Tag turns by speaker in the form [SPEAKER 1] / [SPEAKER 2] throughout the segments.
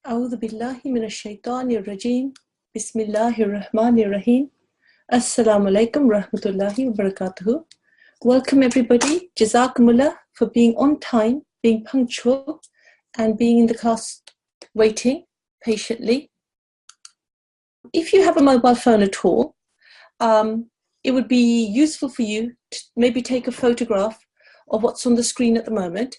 [SPEAKER 1] أعوذ بالله من الشيطان الرجيم بسم الله الرحمن الرحيم Assalamu alaikum rahmatullahi wa barakatuhu. Welcome everybody. Jazakumullah for being on time, being punctual, and being in the class waiting patiently. If you have a mobile phone at all, it would be useful for you to maybe take a photograph of what's on the screen at the moment,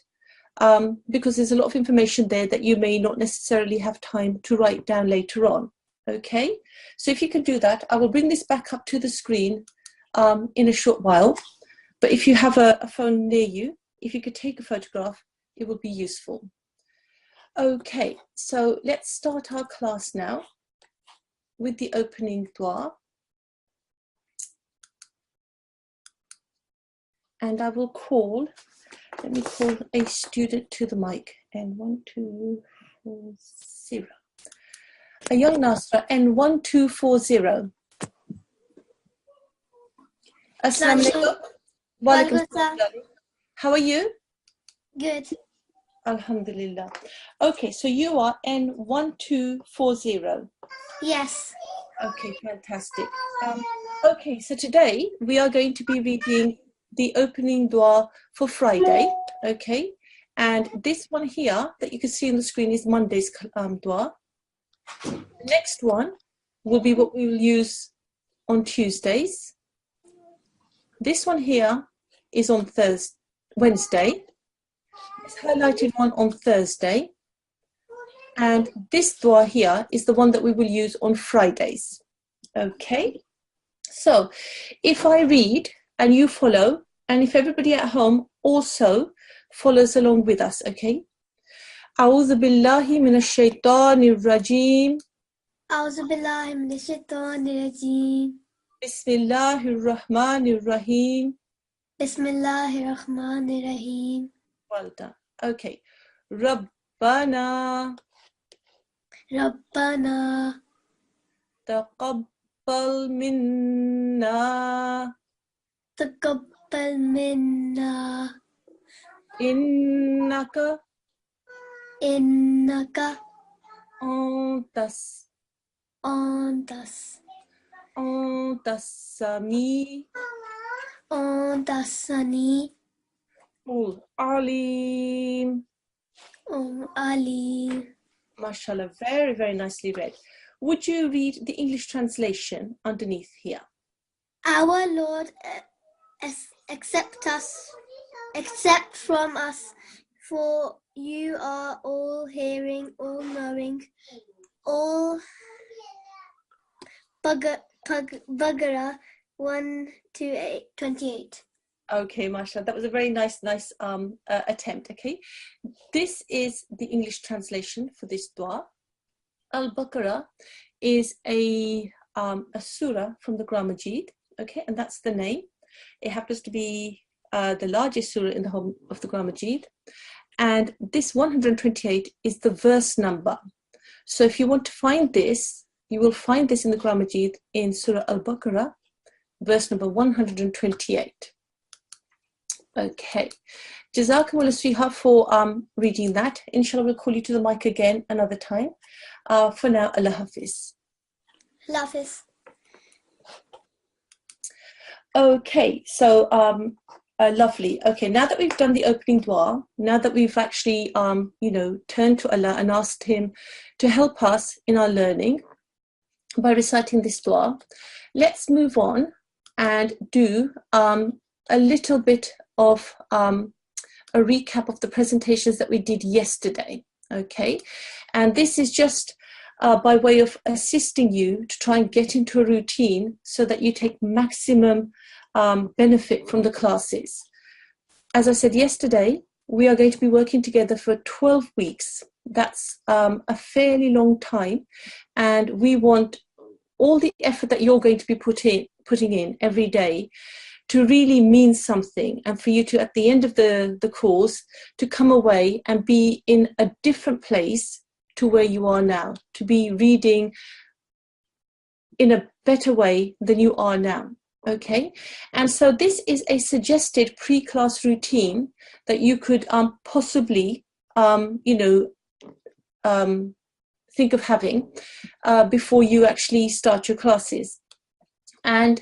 [SPEAKER 1] because there's a lot of information there that you may not necessarily have time to write down later on. Okay, so if you can do that, I will bring this back up to the screen in a short while. But if you have a phone near you, if you could take a photograph, it would be useful. Okay, so let's start our class now with the opening dua. And I will call, let me call a student to the mic. N1240. A young Nasirat, N1240. Assalamu alaikum. Wa alaikum salam. How are you?
[SPEAKER 2] Good.
[SPEAKER 1] Alhamdulillah. Okay, so you are N1240.
[SPEAKER 2] Yes.
[SPEAKER 1] Okay, fantastic. Okay, so today we are going to be reading the opening dua for Friday. Okay, and this one here that you can see on the screen is Monday's dua. The next one will be what we will use on Tuesdays. This one here is on Wednesday. It's highlighted one on Thursday. And this dua here is the one that we will use on Fridays. Okay? So, if I read and you follow, and if everybody at home also follows along with us, okay? أعوذ بالله من الشيطان الرجيم
[SPEAKER 2] أعوذ بالله من الشيطان الرجيم
[SPEAKER 1] بسم الله الرحمن الرحيم.
[SPEAKER 2] بسم الله الرحمن الرحيم.
[SPEAKER 1] Well done. Okay. ربنا تقبل منا
[SPEAKER 2] تقبل منا
[SPEAKER 1] إنك
[SPEAKER 2] إنك
[SPEAKER 1] أنت السميع العليم.
[SPEAKER 2] عليم.
[SPEAKER 1] MashaAllah, very, very nicely read. Would you read the English translation underneath here?
[SPEAKER 2] Our Lord, accept from us, for you are all hearing, all knowing, all Baqarah 1-28.
[SPEAKER 1] Okay, mashallah, that was a very nice attempt. Okay, this is the English translation for this dua. Al-Baqarah is a surah from the Quran Majid. Okay, and that's the name. It happens to be the largest surah in the whole of the Quran Majid. And this 128 is the verse number. So if you want to find this, you will find this in the Quran Majid in Surah Al-Baqarah, verse number 128. Okay. Jazakumullah sweetheart for reading that. Inshallah, we'll call you to the mic again another time. For now, Allah Hafiz.
[SPEAKER 2] Allah Hafiz.
[SPEAKER 1] Okay, so lovely. Okay, now that we've done the opening dua, now that we've actually turned to Allah and asked Him to help us in our learning by reciting this dua, let's move on and do a little bit of a recap of the presentations that we did yesterday. Okay, and this is just by way of assisting you to try and get into a routine so that you take maximum benefit from the classes. As I said yesterday, we are going to be working together for 12 weeks. That's a fairly long time, and we want all the effort that you're going to be putting in every day to really mean something, and for you to, at the end of the course, to come away and be in a different place to where you are now, to be reading in a better way than you are now. Okay, and so this is a suggested pre-class routine that you could possibly think of having before you actually start your classes. And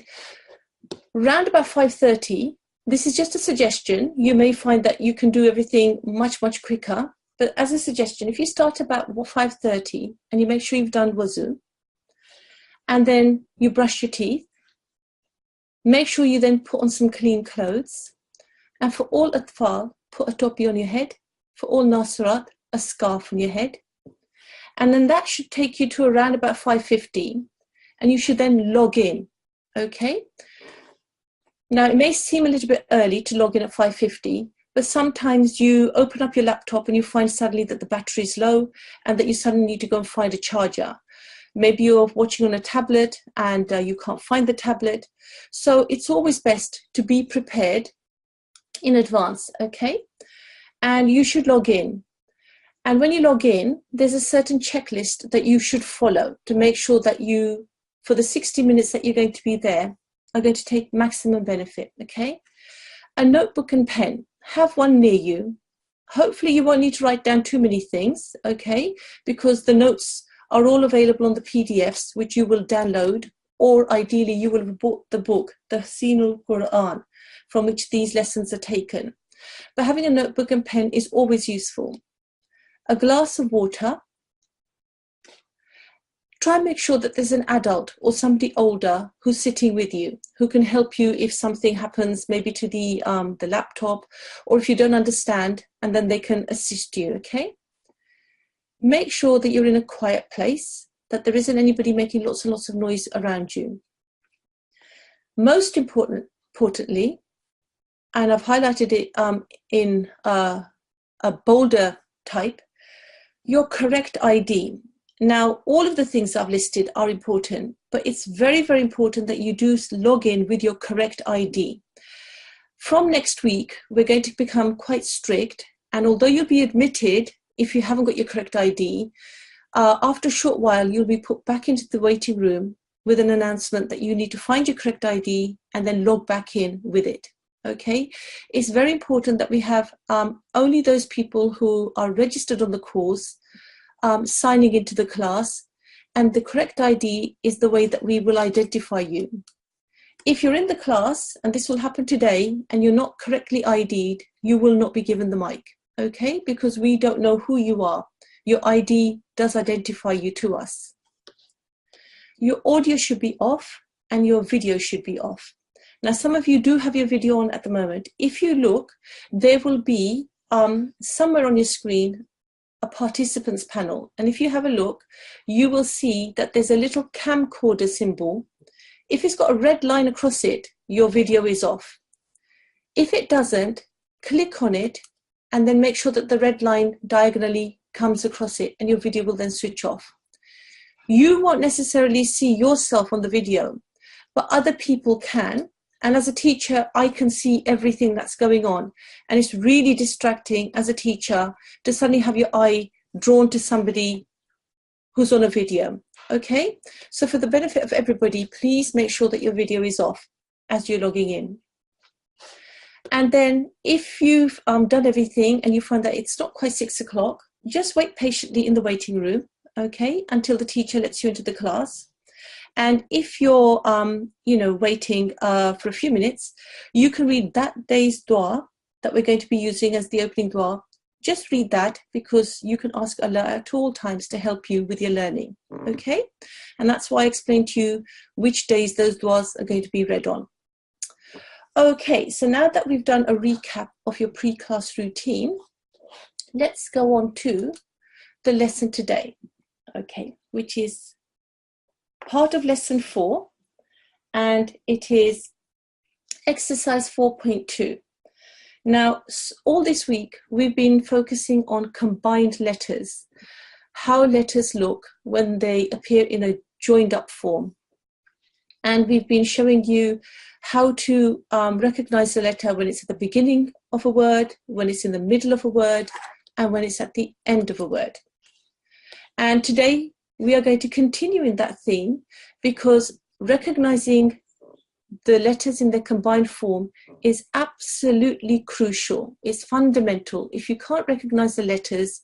[SPEAKER 1] round about 5:30, this is just a suggestion. You may find that you can do everything much, much quicker. But as a suggestion, if you start about 5:30 and you make sure you've done wuzu, and then you brush your teeth, make sure you then put on some clean clothes. And for all Atfal, put a topi on your head. For all Nasirat, a scarf on your head. And then that should take you to around about 5:15. And you should then log in, okay? Now, it may seem a little bit early to log in at 5:50, but sometimes you open up your laptop and you find suddenly that the battery is low and that you suddenly need to go and find a charger. Maybe you're watching on a tablet and you can't find the tablet. So it's always best to be prepared in advance, okay? And you should log in. And when you log in, there's a certain checklist that you should follow to make sure that you, for the 60 minutes that you're going to be there, are going to take maximum benefit, okay? A notebook and pen, have one near you. Hopefully you won't need to write down too many things, okay? Because the notes are all available on the PDFs, which you will download, or ideally you will have bought the book, the Talimul-Quran, from which these lessons are taken. But having a notebook and pen is always useful. A glass of water. Try and make sure that there's an adult or somebody older who's sitting with you, who can help you if something happens, maybe to the laptop, or if you don't understand, and then they can assist you, okay? Make sure that you're in a quiet place, that there isn't anybody making lots and lots of noise around you. Most importantly, and I've highlighted it in a bolder type, your correct ID. Now, all of the things I've listed are important, but it's very, very important that you do log in with your correct ID. From next week, we're going to become quite strict, and although you'll be admitted if you haven't got your correct ID, after a short while, you'll be put back into the waiting room with an announcement that you need to find your correct ID and then log back in with it. Okay, it's very important that we have only those people who are registered on the course signing into the class, and the correct ID is the way that we will identify you. If you're in the class, and this will happen today, and you're not correctly ID'd, you will not be given the mic, okay? Because we don't know who you are. Your ID does identify you to us. Your audio should be off and your video should be off. Now, some of you do have your video on at the moment. If you look, there will be somewhere on your screen a participants panel. And if you have a look, you will see that there's a little camcorder symbol. If it's got a red line across it, your video is off. If it doesn't, click on it and then make sure that the red line diagonally comes across it and your video will then switch off. You won't necessarily see yourself on the video, but other people can. And as a teacher, I can see everything that's going on. And it's really distracting as a teacher to suddenly have your eye drawn to somebody who's on a video. Okay? So for the benefit of everybody, please make sure that your video is off as you're logging in. And then if you've done everything and you find that it's not quite 6 o'clock, just wait patiently in the waiting room, okay, until the teacher lets you into the class. And if you're, waiting for a few minutes, you can read that day's dua that we're going to be using as the opening dua. Just read that because you can ask Allah at all times to help you with your learning, okay? And that's why I explained to you which days those duas are going to be read on. Okay, so now that we've done a recap of your pre-class routine, let's go on to the lesson today, okay, which is part of lesson 4, and it is exercise 4.2. Now, all this week, we've been focusing on combined letters, how letters look when they appear in a joined up form. And we've been showing you how to recognize the letter when it's at the beginning of a word, when it's in the middle of a word, and when it's at the end of a word. And today, we are going to continue in that theme because recognizing the letters in their combined form is absolutely crucial. It's fundamental. If you can't recognize the letters,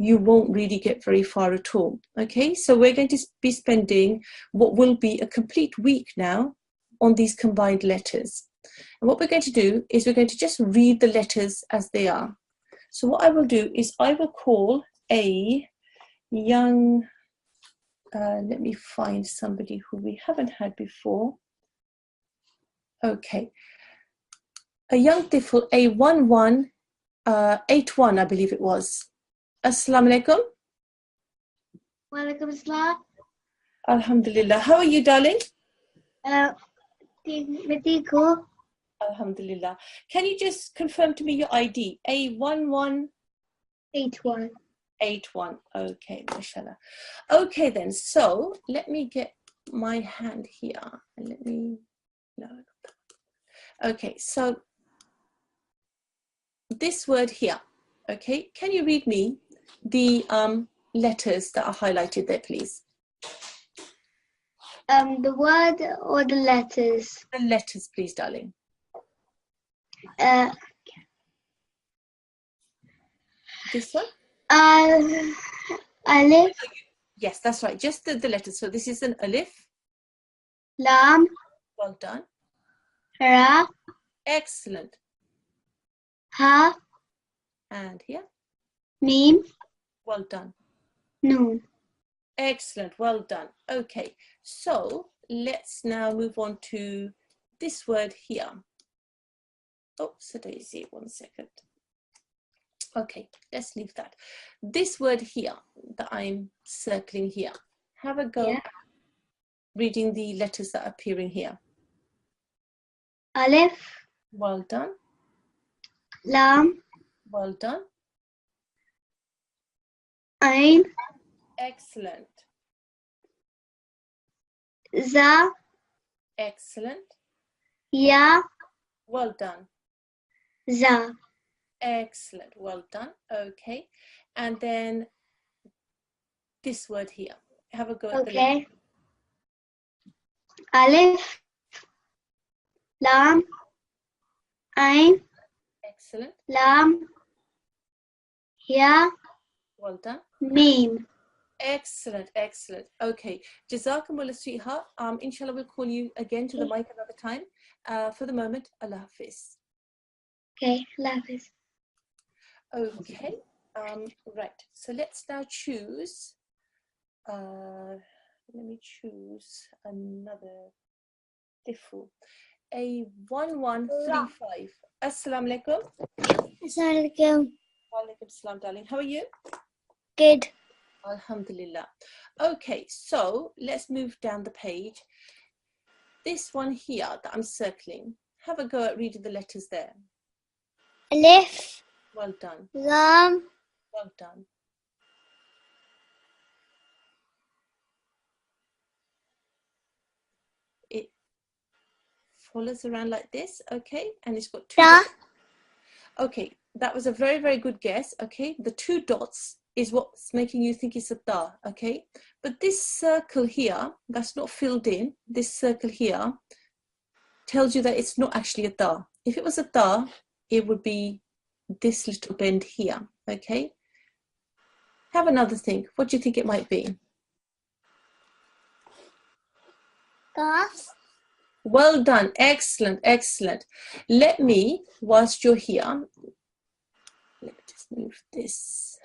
[SPEAKER 1] you won't really get very far at all. Okay, so we're going to be spending what will be a complete week now on these combined letters. And what we're going to do is we're going to just read the letters as they are. So what I will do is I will call a young, let me find somebody who we haven't had before. Okay, a young tifl, a 1181, I believe it was. Assalamu alaikum.
[SPEAKER 2] Walaikum assalam.
[SPEAKER 1] Alhamdulillah. How are you, darling?
[SPEAKER 2] Mediko.
[SPEAKER 1] Alhamdulillah. Can you just confirm to me your ID? A1181.
[SPEAKER 2] 81.
[SPEAKER 1] Okay, mashallah. Okay then, so let me get my hand here and let me, no. Okay, so this word here, okay, can you read me the letters that are highlighted there, please?
[SPEAKER 2] The word or the letters?
[SPEAKER 1] The letters, please, darling. This one?
[SPEAKER 2] Alif,
[SPEAKER 1] Yes, that's right. Just the letters. So this is an alif.
[SPEAKER 2] Lam,
[SPEAKER 1] Well done.
[SPEAKER 2] Ra,
[SPEAKER 1] Excellent.
[SPEAKER 2] Ha,
[SPEAKER 1] And here.
[SPEAKER 2] Mim,
[SPEAKER 1] Well done.
[SPEAKER 2] Noon.
[SPEAKER 1] Excellent. Well done. Okay. So let's now move on to this word here. Oh, so Daisy, 1 second. Okay, let's leave that. This word here that I'm circling here. Have a go at reading the letters that are appearing here.
[SPEAKER 2] Alif,
[SPEAKER 1] Well done.
[SPEAKER 2] Lam,
[SPEAKER 1] Well done.
[SPEAKER 2] Ain,
[SPEAKER 1] Excellent.
[SPEAKER 2] Za,
[SPEAKER 1] Excellent.
[SPEAKER 2] Ya,
[SPEAKER 1] Well done.
[SPEAKER 2] Za.
[SPEAKER 1] Excellent. Well done. Okay. And then this word here. Have a go at the letter.
[SPEAKER 2] Okay. Alif, Lam, Ain,
[SPEAKER 1] Excellent.
[SPEAKER 2] Lam, Ya,
[SPEAKER 1] Well done.
[SPEAKER 2] Mim.
[SPEAKER 1] Excellent. Excellent. Okay. Jazakumullah, sweetheart. Inshallah, we'll call you again to the mic another time. For the moment, Allah Hafiz.
[SPEAKER 2] Okay, love is.
[SPEAKER 1] Okay. Right. So let's now choose. Let me choose another tifl. A 1135. Assalamu alaikum.
[SPEAKER 2] Assalamualaikum.
[SPEAKER 1] Walaikum salam, darling. How are you?
[SPEAKER 2] Good.
[SPEAKER 1] Alhamdulillah. Okay, so let's move down the page. This one here that I'm circling, have a go at reading the letters there.
[SPEAKER 2] Alif,
[SPEAKER 1] Well done.
[SPEAKER 2] Lam,
[SPEAKER 1] Well done. It follows around like this, okay? And it's got two
[SPEAKER 2] Da.
[SPEAKER 1] dots. Okay, that was a very, very good guess, okay? The 2 dots is what's making you think it's a ta, okay? But this circle here, that's not filled in, this circle here tells you that it's not actually a ta. If it was a ta, it would be this little bend here, okay? Have another think. What do you think it might be?
[SPEAKER 2] Gas.
[SPEAKER 1] Well done. Excellent, excellent. Let me, whilst you're here, let me just move this.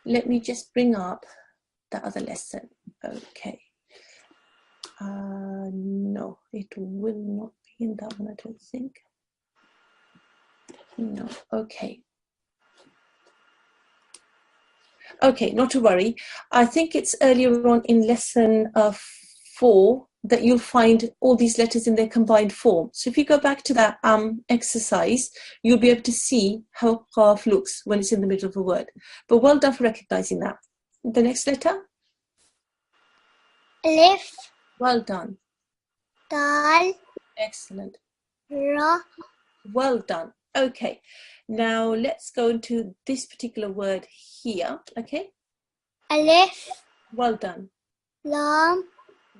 [SPEAKER 1] Let me just bring up the other lesson. Okay. No, it will not be in that one, I don't think. No, okay. Okay, not to worry. I think it's earlier on in lesson 4 that you'll find all these letters in their combined form. So if you go back to that exercise, you'll be able to see how qaf looks when it's in the middle of a word. But well done for recognizing that. The next letter?
[SPEAKER 2] Alif,
[SPEAKER 1] Well done.
[SPEAKER 2] Dal,
[SPEAKER 1] Excellent.
[SPEAKER 2] Ra,
[SPEAKER 1] Well done. Okay. Now let's go into this particular word here. Okay.
[SPEAKER 2] Alif,
[SPEAKER 1] Well done.
[SPEAKER 2] Lam,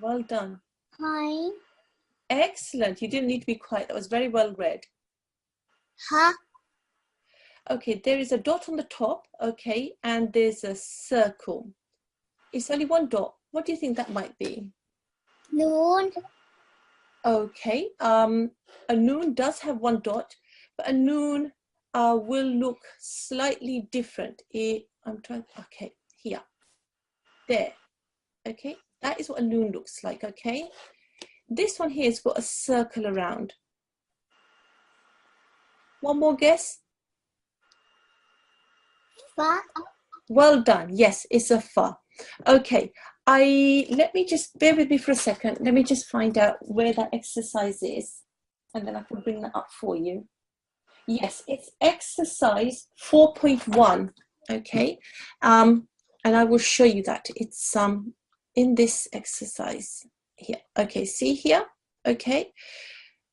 [SPEAKER 1] Well done.
[SPEAKER 2] Ain,
[SPEAKER 1] Excellent. You didn't need to be quiet. That was very well read.
[SPEAKER 2] Ha,
[SPEAKER 1] Okay, there is a dot on the top, okay, and there's a circle. It's only one dot. What do you think that might be?
[SPEAKER 2] Noon.
[SPEAKER 1] Okay, a noon does have one dot, but a noon will look slightly different. Okay, here, there, okay, that is what a noon looks like, okay? This one here has got a circle around. One more guess?
[SPEAKER 2] Fa.
[SPEAKER 1] Well done, yes, it's a fa. Okay, let me just, bear with me for a second. Let me just find out where that exercise is, and then I can bring that up for you. Yes, it's exercise 4.1, okay? And I will show you that. It's in this exercise here. Okay, see here? Okay,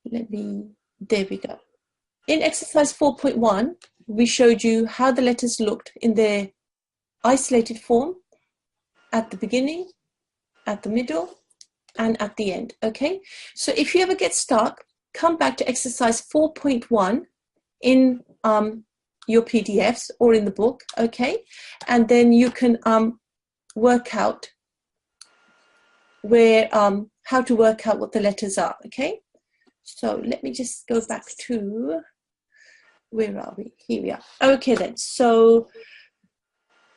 [SPEAKER 1] there we go. In exercise 4.1, we showed you how the letters looked in their isolated form at the beginning, at the middle, and at the end, okay? So if you ever get stuck, come back to exercise 4.1 in your PDFs or in the book, okay? And then you can work out where how to work out what the letters are, okay? So let me just go back to, where are we? Here we are. Okay then, so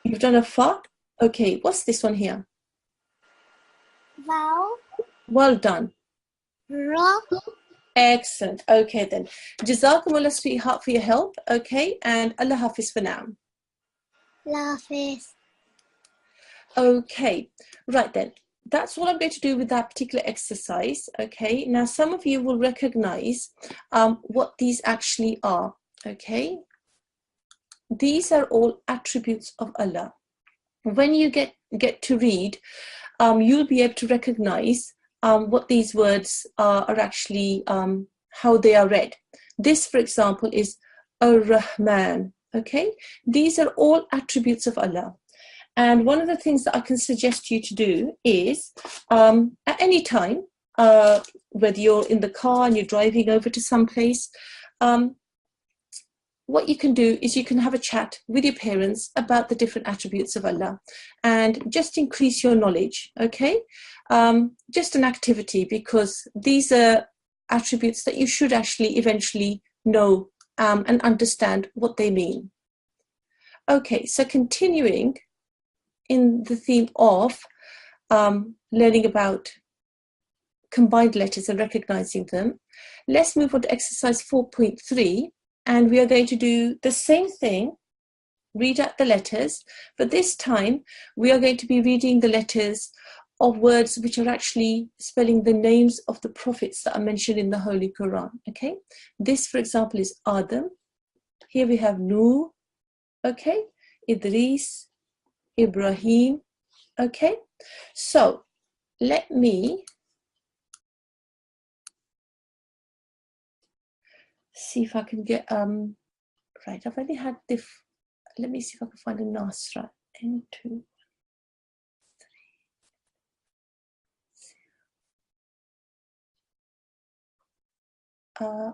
[SPEAKER 1] you've done a fa. Okay, what's this one here?
[SPEAKER 2] Vowel.
[SPEAKER 1] Well done.
[SPEAKER 2] Ra.
[SPEAKER 1] Excellent. Okay then. Jazakumullah sweetheart for your help. Okay, and Allah Hafiz for now.
[SPEAKER 2] Lafis.
[SPEAKER 1] Okay, right then. That's what I'm going to do with that particular exercise. Okay, now some of you will recognize what these actually are. Okay, these are all attributes of Allah. When you get to read, you'll be able to recognize what these words are actually, how they are read. This, for example, is Ar-Rahman. Okay, these are all attributes of Allah. And one of the things that I can suggest you to do is, at any time, whether you're in the car and you're driving over to some place, what you can do is you can have a chat with your parents about the different attributes of Allah and just increase your knowledge, okay? Just an activity, because these are attributes that you should actually eventually know and understand what they mean. Okay, so continuing in the theme of learning about combined letters and recognizing them, let's move on to exercise 4.3. And we are going to do the same thing, read out the letters, but this time we are going to be reading the letters of words which are actually spelling the names of the prophets that are mentioned in the Holy Quran, okay? This, for example, is Adam. Here we have Nuh, okay? Idris, Ibrahim, okay? So let me see if I can get, right, I've only had the, let me see if I can find a Nasirat. N2, 3,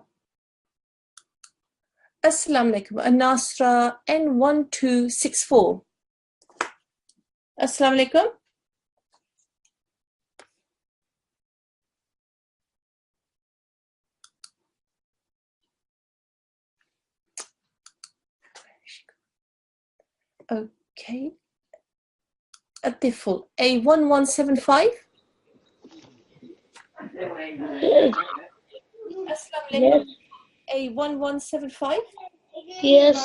[SPEAKER 1] Assalamu alaikum. A Nasra N1264. Assalamu alaikum. Okay. Atfal A1175. Assalamu alaikum. A1175.
[SPEAKER 3] Yes.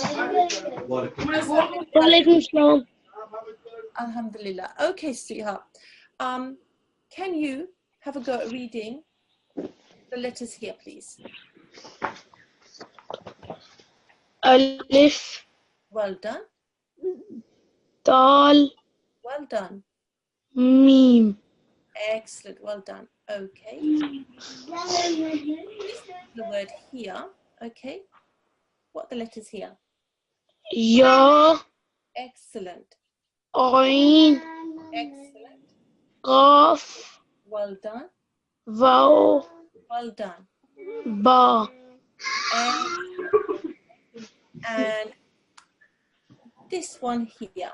[SPEAKER 3] Walaikum salam.
[SPEAKER 1] Alhamdulillah. Okay, sweetheart. Can you have a go at reading the letters here, please?
[SPEAKER 3] Alif,
[SPEAKER 1] Well done.
[SPEAKER 3] Dal,
[SPEAKER 1] Well done.
[SPEAKER 3] Mim.
[SPEAKER 1] Excellent. Well done. Okay. This the word here. Okay. What are the letters here?
[SPEAKER 3] Ya,
[SPEAKER 1] Excellent.
[SPEAKER 3] Ain,
[SPEAKER 1] Excellent.
[SPEAKER 3] Qaf,
[SPEAKER 1] Well done.
[SPEAKER 3] Vaw,
[SPEAKER 1] Well done.
[SPEAKER 3] Ba.
[SPEAKER 1] And this one here.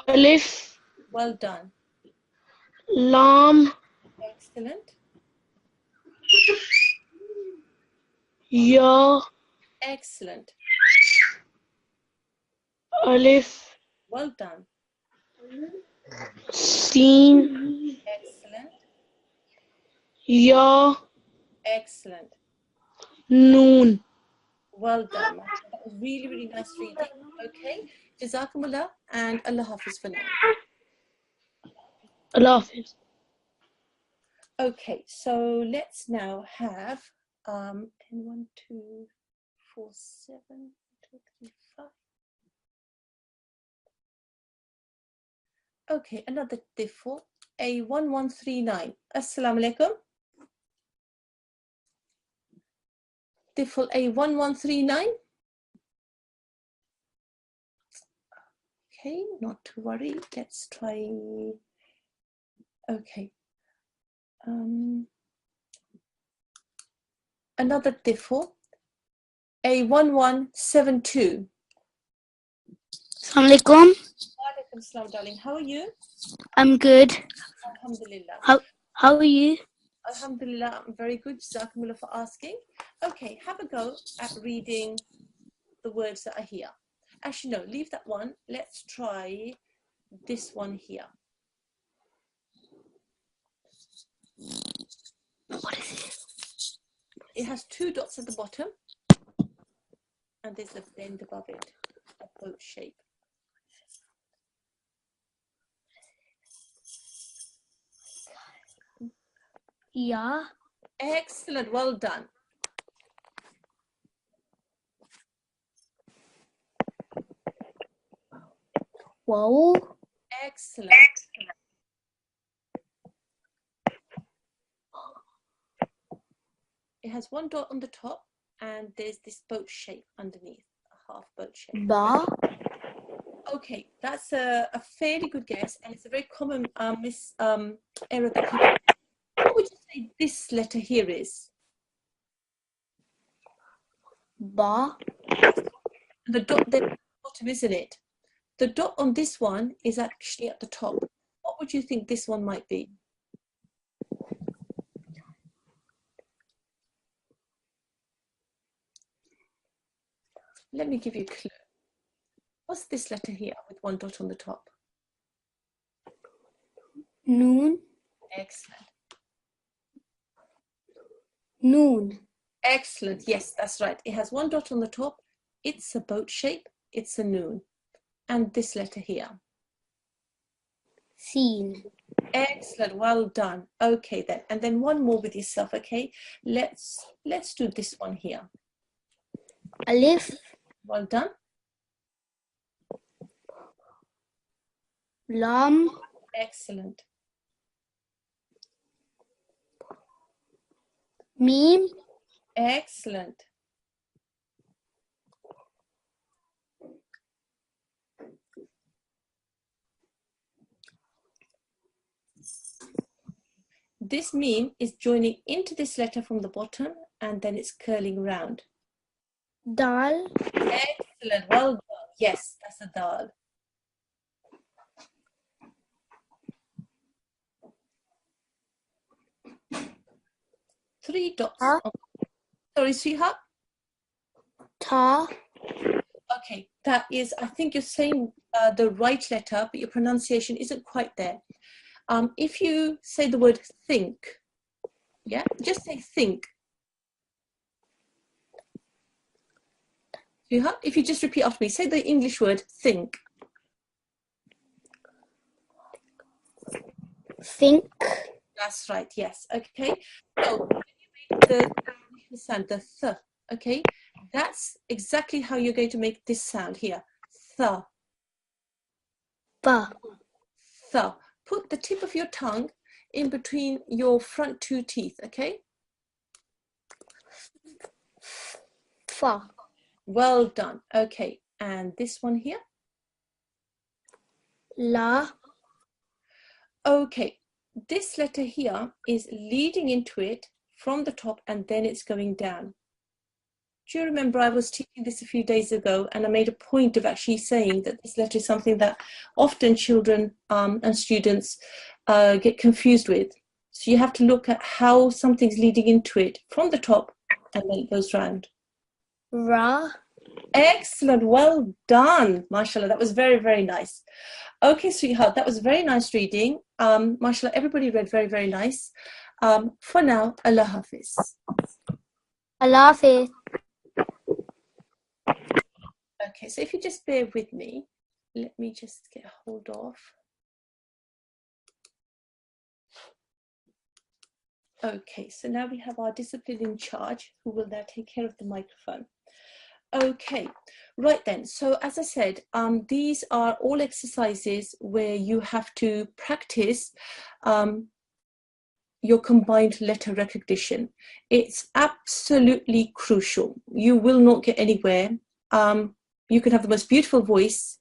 [SPEAKER 3] Alif.
[SPEAKER 1] Well done.
[SPEAKER 3] Lam.
[SPEAKER 1] Excellent.
[SPEAKER 3] Ya.
[SPEAKER 1] Excellent.
[SPEAKER 3] Alif.
[SPEAKER 1] Well done.
[SPEAKER 3] Sin.
[SPEAKER 1] Excellent.
[SPEAKER 3] Ya.
[SPEAKER 1] Excellent.
[SPEAKER 3] Noon.
[SPEAKER 1] Well done. That was really, really nice reading. Okay. Jazakumullah and Allah Hafiz for now.
[SPEAKER 3] Allah Hafiz.
[SPEAKER 1] Okay, so let's now have 10, 1, 2, 4, 7, 2, 3, 5. Okay, another tifl, A1139. Assalamu alaikum. Tifl A1139. Okay, not to worry. Let's try. Okay. Another tifl, A1172.
[SPEAKER 4] Assalamu alaikum.
[SPEAKER 1] Walaikum salam, darling. How are you?
[SPEAKER 4] I'm good.
[SPEAKER 1] Alhamdulillah.
[SPEAKER 4] How are you?
[SPEAKER 1] Alhamdulillah, I'm very good. Jazakumullah for asking. Okay, have a go at reading the words that are here. Actually, no, leave that one. Let's try this one here.
[SPEAKER 4] What is it?
[SPEAKER 1] It has 2 dots at the bottom, and there's a bend above it, a boat shape.
[SPEAKER 4] Yeah.
[SPEAKER 1] Excellent, well done.
[SPEAKER 4] Wow.
[SPEAKER 1] Excellent. It has 1 dot on the top, and there's this boat shape underneath, a half boat shape.
[SPEAKER 4] Ba.
[SPEAKER 1] Okay, that's a fairly good guess, and it's a very common error that people. What would you say this letter here is?
[SPEAKER 4] Ba.
[SPEAKER 1] The dot there at the bottom, isn't it? The dot on this one is actually at the top. What would you think this one might be? Let me give you a clue. What's this letter here with 1 dot on the top?
[SPEAKER 4] Noon.
[SPEAKER 1] Excellent.
[SPEAKER 4] Noon.
[SPEAKER 1] Excellent. Yes, that's right. It has 1 dot on the top. It's a boat shape. It's a noon. And this letter here.
[SPEAKER 4] Seen.
[SPEAKER 1] Excellent. Well done. Okay then. And then one more with yourself. Okay. Let's do this one here.
[SPEAKER 4] Alif.
[SPEAKER 1] Well done.
[SPEAKER 4] Lam.
[SPEAKER 1] Excellent.
[SPEAKER 4] Mim.
[SPEAKER 1] Excellent. This meme is joining into this letter from the bottom, and then it's curling round.
[SPEAKER 4] Dal.
[SPEAKER 1] Excellent. Well done. Yes, that's a dal. Three dots.
[SPEAKER 4] Ta.
[SPEAKER 1] Sorry, sweetheart.
[SPEAKER 4] Ta.
[SPEAKER 1] Okay, that is, I think you're saying the right letter, but your pronunciation isn't quite there. If you say the word think, yeah, just say think. If you just repeat after me, say the English word think.
[SPEAKER 4] Think.
[SPEAKER 1] That's right, yes. Okay, so when you make the sound, the th, okay, that's exactly how you're going to make this sound here. Th.
[SPEAKER 4] Ba.
[SPEAKER 1] Th. Put the tip of your tongue in between your front 2 teeth, okay?
[SPEAKER 4] Fa.
[SPEAKER 1] Well done. Okay, and this one here?
[SPEAKER 4] La.
[SPEAKER 1] Okay, this letter here is leading into it from the top, and then it's going down. Do you remember I was teaching this a few days ago, and I made a point of actually saying that this letter is something that often children and students get confused with. So you have to look at how something's leading into it from the top and then it goes round.
[SPEAKER 4] Ra.
[SPEAKER 1] Excellent, well done, mashallah. That was very, very nice. Okay, sweetheart, that was very nice reading. Mashallah, everybody read very, very nice. For now, Allah Hafiz.
[SPEAKER 4] Allah Hafiz.
[SPEAKER 1] Okay, so if you just bear with me, let me just get hold of. Okay, so now we have our discipline in charge who will now take care of the microphone. Okay, right then. So as I said, these are all exercises where you have to practice your combined letter recognition. It's absolutely crucial. You will not get anywhere. You can have the most beautiful voice,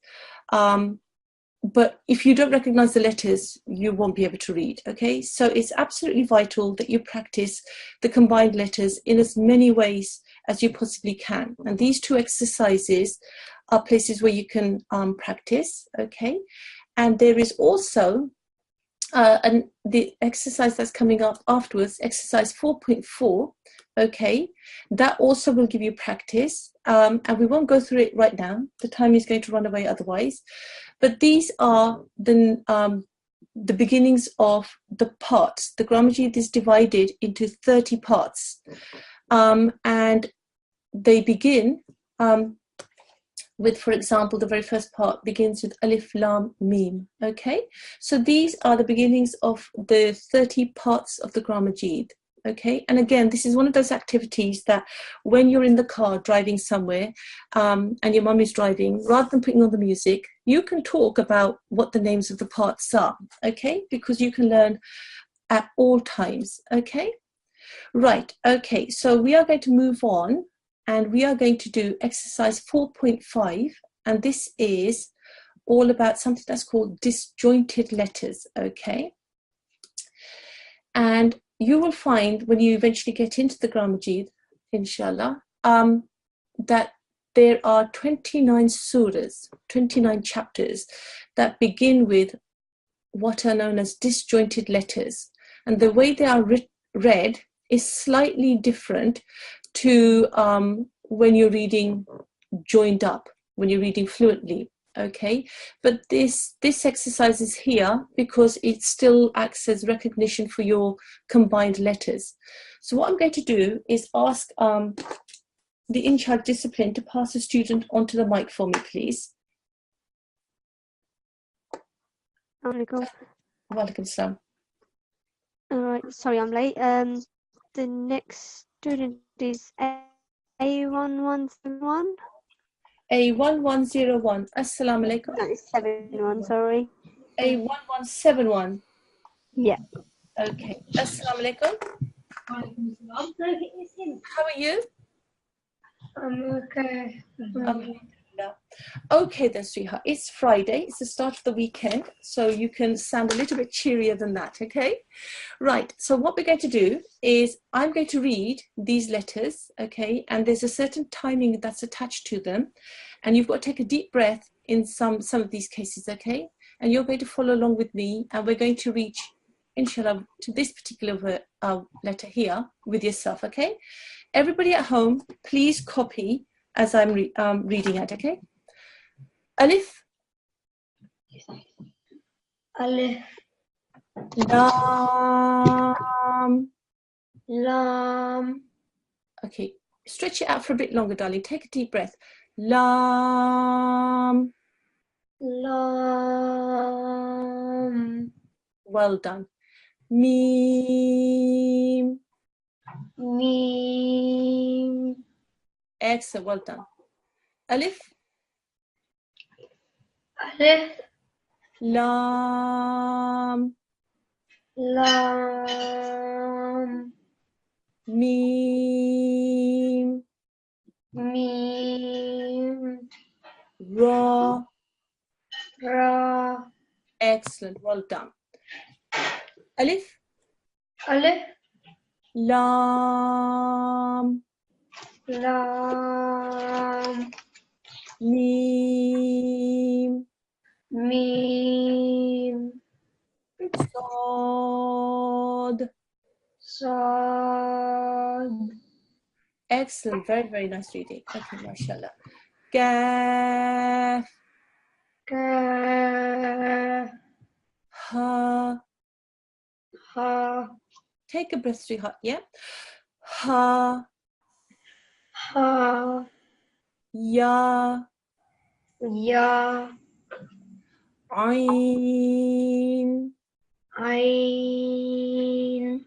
[SPEAKER 1] but if you don't recognize the letters, you won't be able to read, okay? So it's absolutely vital that you practice the combined letters in as many ways as you possibly can. And these two exercises are places where you can practice, okay? And there is also the exercise that's coming up afterwards, exercise 4.4, okay? That also will give you practice. And we won't go through it right now. The time is going to run away otherwise. But these are the beginnings of the parts. The Gramajid is divided into 30 parts. And they begin with, for example, the very first part begins with Alif, Lam, Mim, okay? So these are the beginnings of the 30 parts of the Gramajid. Okay, and again, this is one of those activities that when you're in the car driving somewhere and your mum is driving, rather than putting on the music, you can talk about what the names of the parts are, okay, because you can learn at all times, okay? Right, okay, so we are going to move on and we are going to do exercise 4.5, and this is all about something that's called disjointed letters, okay? And you will find when you eventually get into the Gramajid, inshallah, that there are 29 surahs, 29 chapters that begin with what are known as disjointed letters. And the way they are read is slightly different to when you're reading joined up, when you're reading fluently. Okay, but this exercise is here because it still acts as recognition for your combined letters. So what I'm going to do is ask the in-charge discipline to pass a student onto the mic for me, please.
[SPEAKER 5] Alaikum.
[SPEAKER 1] Walaikum salam.
[SPEAKER 5] Alright, sorry I'm late. The next student is A1171.
[SPEAKER 1] A1101. Assalamu alaikum.
[SPEAKER 5] No, it's 71, sorry.
[SPEAKER 1] A1171.
[SPEAKER 5] Yeah.
[SPEAKER 1] Okay. Assalamu alaikum. How are you?
[SPEAKER 3] I'm okay.
[SPEAKER 1] Alhamdulillah. Okay then, sweetheart. It's Friday. It's the start of the weekend, so you can sound a little bit cheerier than that, okay? Right. So what we're going to do is I'm going to read these letters, okay? And there's a certain timing that's attached to them, and you've got to take a deep breath in some of these cases, okay? And you're going to follow along with me, and we're going to reach, inshallah, to this particular letter here with yourself, okay? Everybody at home, please copy as I'm reading it, okay? Alif.
[SPEAKER 3] Alif,
[SPEAKER 1] Lam.
[SPEAKER 3] Lam,
[SPEAKER 1] Okay, stretch it out for a bit longer, darling. Take a deep breath. Lam.
[SPEAKER 3] Lam,
[SPEAKER 1] Well done. Mim.
[SPEAKER 3] Mim,
[SPEAKER 1] Excellent, well done. Alif.
[SPEAKER 3] Alif,
[SPEAKER 1] Lam.
[SPEAKER 3] Lam,
[SPEAKER 1] Mim.
[SPEAKER 3] Mim,
[SPEAKER 1] Ra.
[SPEAKER 3] Ra,
[SPEAKER 1] Excellent, well done. Alif.
[SPEAKER 3] Alif,
[SPEAKER 1] Lam.
[SPEAKER 3] Lam.
[SPEAKER 1] Mim.
[SPEAKER 3] Mim.
[SPEAKER 1] Sod.
[SPEAKER 3] Sad.
[SPEAKER 1] Excellent. Very, very nice reading. Okay, mashallah. Kaf.
[SPEAKER 3] Kaf.
[SPEAKER 1] Ha.
[SPEAKER 3] Ha.
[SPEAKER 1] Take a breath, sweetheart. Yeah. Ha.
[SPEAKER 3] Ha.
[SPEAKER 1] Ya.
[SPEAKER 3] Ya.
[SPEAKER 1] Ain.
[SPEAKER 3] Ain.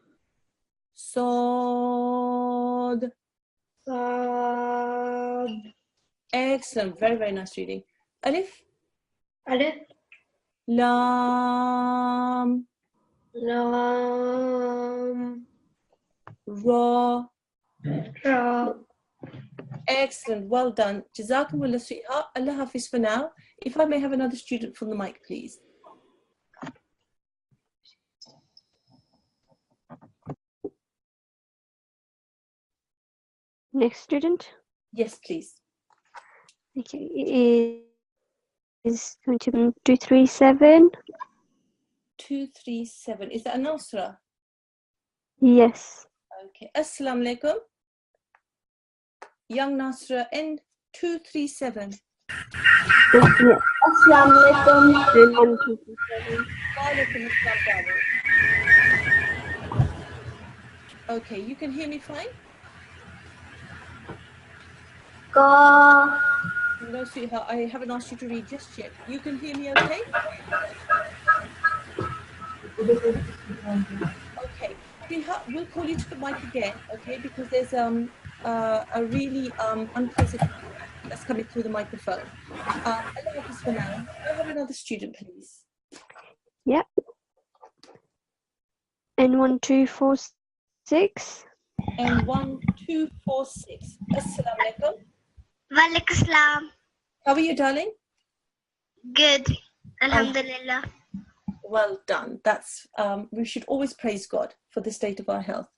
[SPEAKER 1] Sod.
[SPEAKER 3] Sad.
[SPEAKER 1] Excellent. Very, very nice reading. Alif.
[SPEAKER 3] Alif.
[SPEAKER 1] Lam.
[SPEAKER 3] Lam.
[SPEAKER 1] Ra.
[SPEAKER 3] Ra.
[SPEAKER 1] Excellent. Well done. Jazakumullah, sweetheart. Allah Hafiz for now. If I may have another student from the mic, please.
[SPEAKER 5] Next student.
[SPEAKER 1] Yes, please.
[SPEAKER 5] Okay, it is going to be 237.
[SPEAKER 1] 237. Is that a Nasirat?
[SPEAKER 5] Yes.
[SPEAKER 1] Okay. Assalamu alaikum. Young Nasirat N 237.
[SPEAKER 5] Yeah.
[SPEAKER 4] Assalamu alaikum.
[SPEAKER 5] Then 1237.
[SPEAKER 1] Walaikum assalam, darling. Okay, you can hear me fine?
[SPEAKER 4] Ka.
[SPEAKER 1] No, sweetheart, I haven't asked you to read just yet. You can hear me okay? Okay. Sweetheart, we'll call you to the mic again, okay? Because there's a really unpleasant that's coming through the microphone. Allah Hafiz for now. Can I have another student, please?
[SPEAKER 5] Yep. N1246.
[SPEAKER 1] And 1246. Assalamu alaikum.
[SPEAKER 2] Walaikum salam.
[SPEAKER 1] How are you, darling?
[SPEAKER 2] Good. Alhamdulillah.
[SPEAKER 1] Well done. That's we should always praise God for the state of our health.